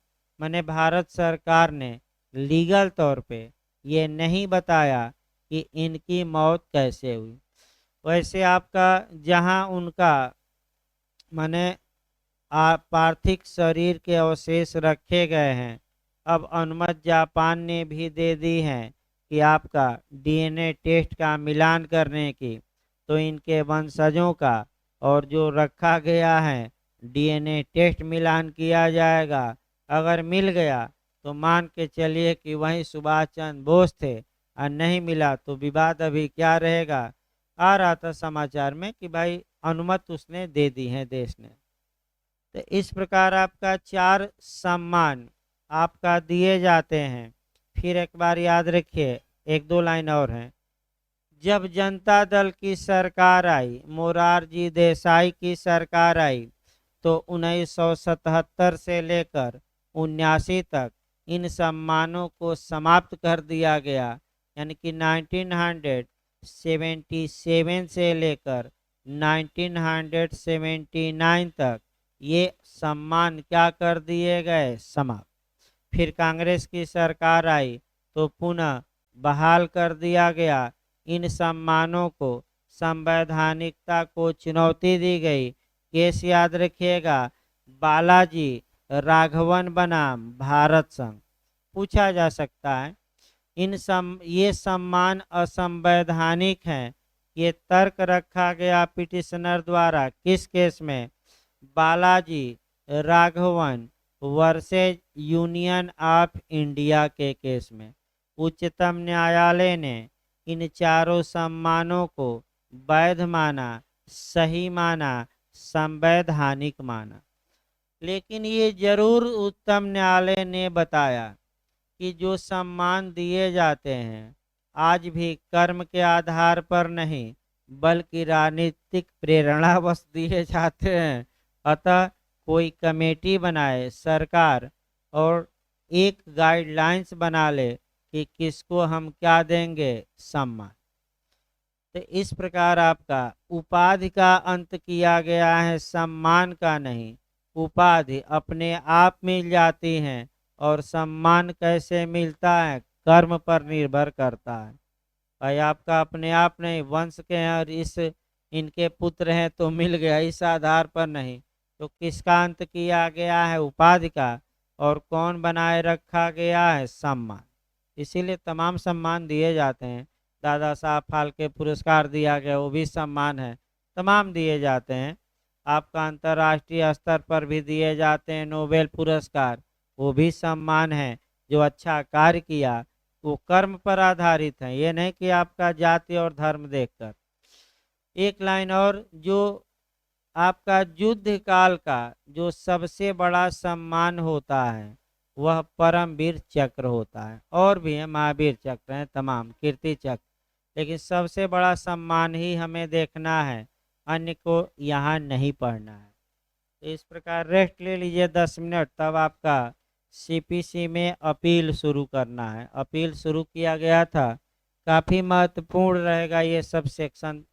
मैंने भारत सरकार ने लीगल तौर पे ये नहीं बताया कि इनकी मौत कैसे हुई। वैसे आपका जहां उनका मैंने पार्थिव शरीर के अवशेष रखे गए हैं, अब अनुमति जापान ने भी दे दी है कि आपका डीएनए टेस्ट का मिलान करने की। तो इनके वंशजों का और जो रखा गया है डीएनए टेस्ट मिलान किया जाएगा। अगर मिल गया तो मान के चलिए कि वही सुभाष चंद्र बोस थे, और नहीं मिला तो विवाद अभी क्या रहेगा। आ रहा था समाचार में कि भाई अनुमति उसने दे दी है देश ने। तो इस प्रकार आपका 4 सम्मान आपका दिए जाते हैं। फिर एक बार याद रखिए, 1-2 लाइन और हैं। जब जनता दल की सरकार आई, मोरारजी देसाई की सरकार आई, तो 1977 से लेकर 79 तक इन सम्मानों को समाप्त कर दिया गया। यानी कि 1977 से लेकर 1979 तक ये सम्मान क्या कर दिए गए, समाप्त। फिर कांग्रेस की सरकार आई तो पुनः बहाल कर दिया गया इन सम्मानों को संवैधानिकता को चुनौती दी गई। केस याद रखिएगा, बालाजी राघवन बनाम भारत संघ। पूछा जा सकता है ये सम्मान असंवैधानिक है। ये तर्क रखा गया पिटिशनर द्वारा किस केस में? Balaji Raghavan versus union of India के केस में। उच्चतम न्यायालय ने इन चारों सम्मानों को वैध माना, सही माना, संवैधानिक माना। लेकिन ये जरूर उच्चतम न्यायालय ने बताया कि जो सम्मान दिए जाते हैं आज भी कर्म के आधार पर नहीं बल्कि राजनीतिक प्रेरणावश दिए जाते हैं। अतः कोई कमेटी बनाए सरकार और एक गाइडलाइंस बना ले कि किसको हम क्या देंगे सम्मान। तो इस प्रकार आपका उपाधि का अंत किया गया है, सम्मान का नहीं। उपाधि अपने आप मिल जाती हैं और सम्मान कैसे मिलता है? कर्म पर निर्भर करता है। भाई आपका अपने आप नहीं, वंश के हैं और इनके पुत्र हैं तो मिल गया, इस आधार पर नहीं। तो किसका अंत किया गया है? उपाधि का। और कौन बनाए रखा गया है? सम्मान। इसीलिए तमाम सम्मान दिए जाते हैं। दादा साहब फाल्के पुरस्कार दिया गया, वो भी सम्मान है। तमाम दिए जाते हैं। आपका अंतर्राष्ट्रीय स्तर पर भी दिए जाते हैं नोबेल पुरस्कार, वो भी सम्मान है। जो अच्छा कार्य किया वो कर्म पर आधारित है, ये नहीं कि आपका जाति और धर्म देखकर। एक लाइन और, जो आपका युद्ध काल का जो सबसे बड़ा सम्मान होता है वह परमवीर चक्र होता है। और भी है, महावीर चक्र है, तमाम कीर्ति चक्र, लेकिन सबसे बड़ा सम्मान ही हमें देखना है, अन्य को यहाँ नहीं पढ़ना है। तो इस प्रकार रेस्ट ले लीजिए 10 मिनट, तब आपका सीपीसी में अपील शुरू करना है। अपील शुरू किया गया था, काफ़ी महत्वपूर्ण रहेगा ये सब सेक्शन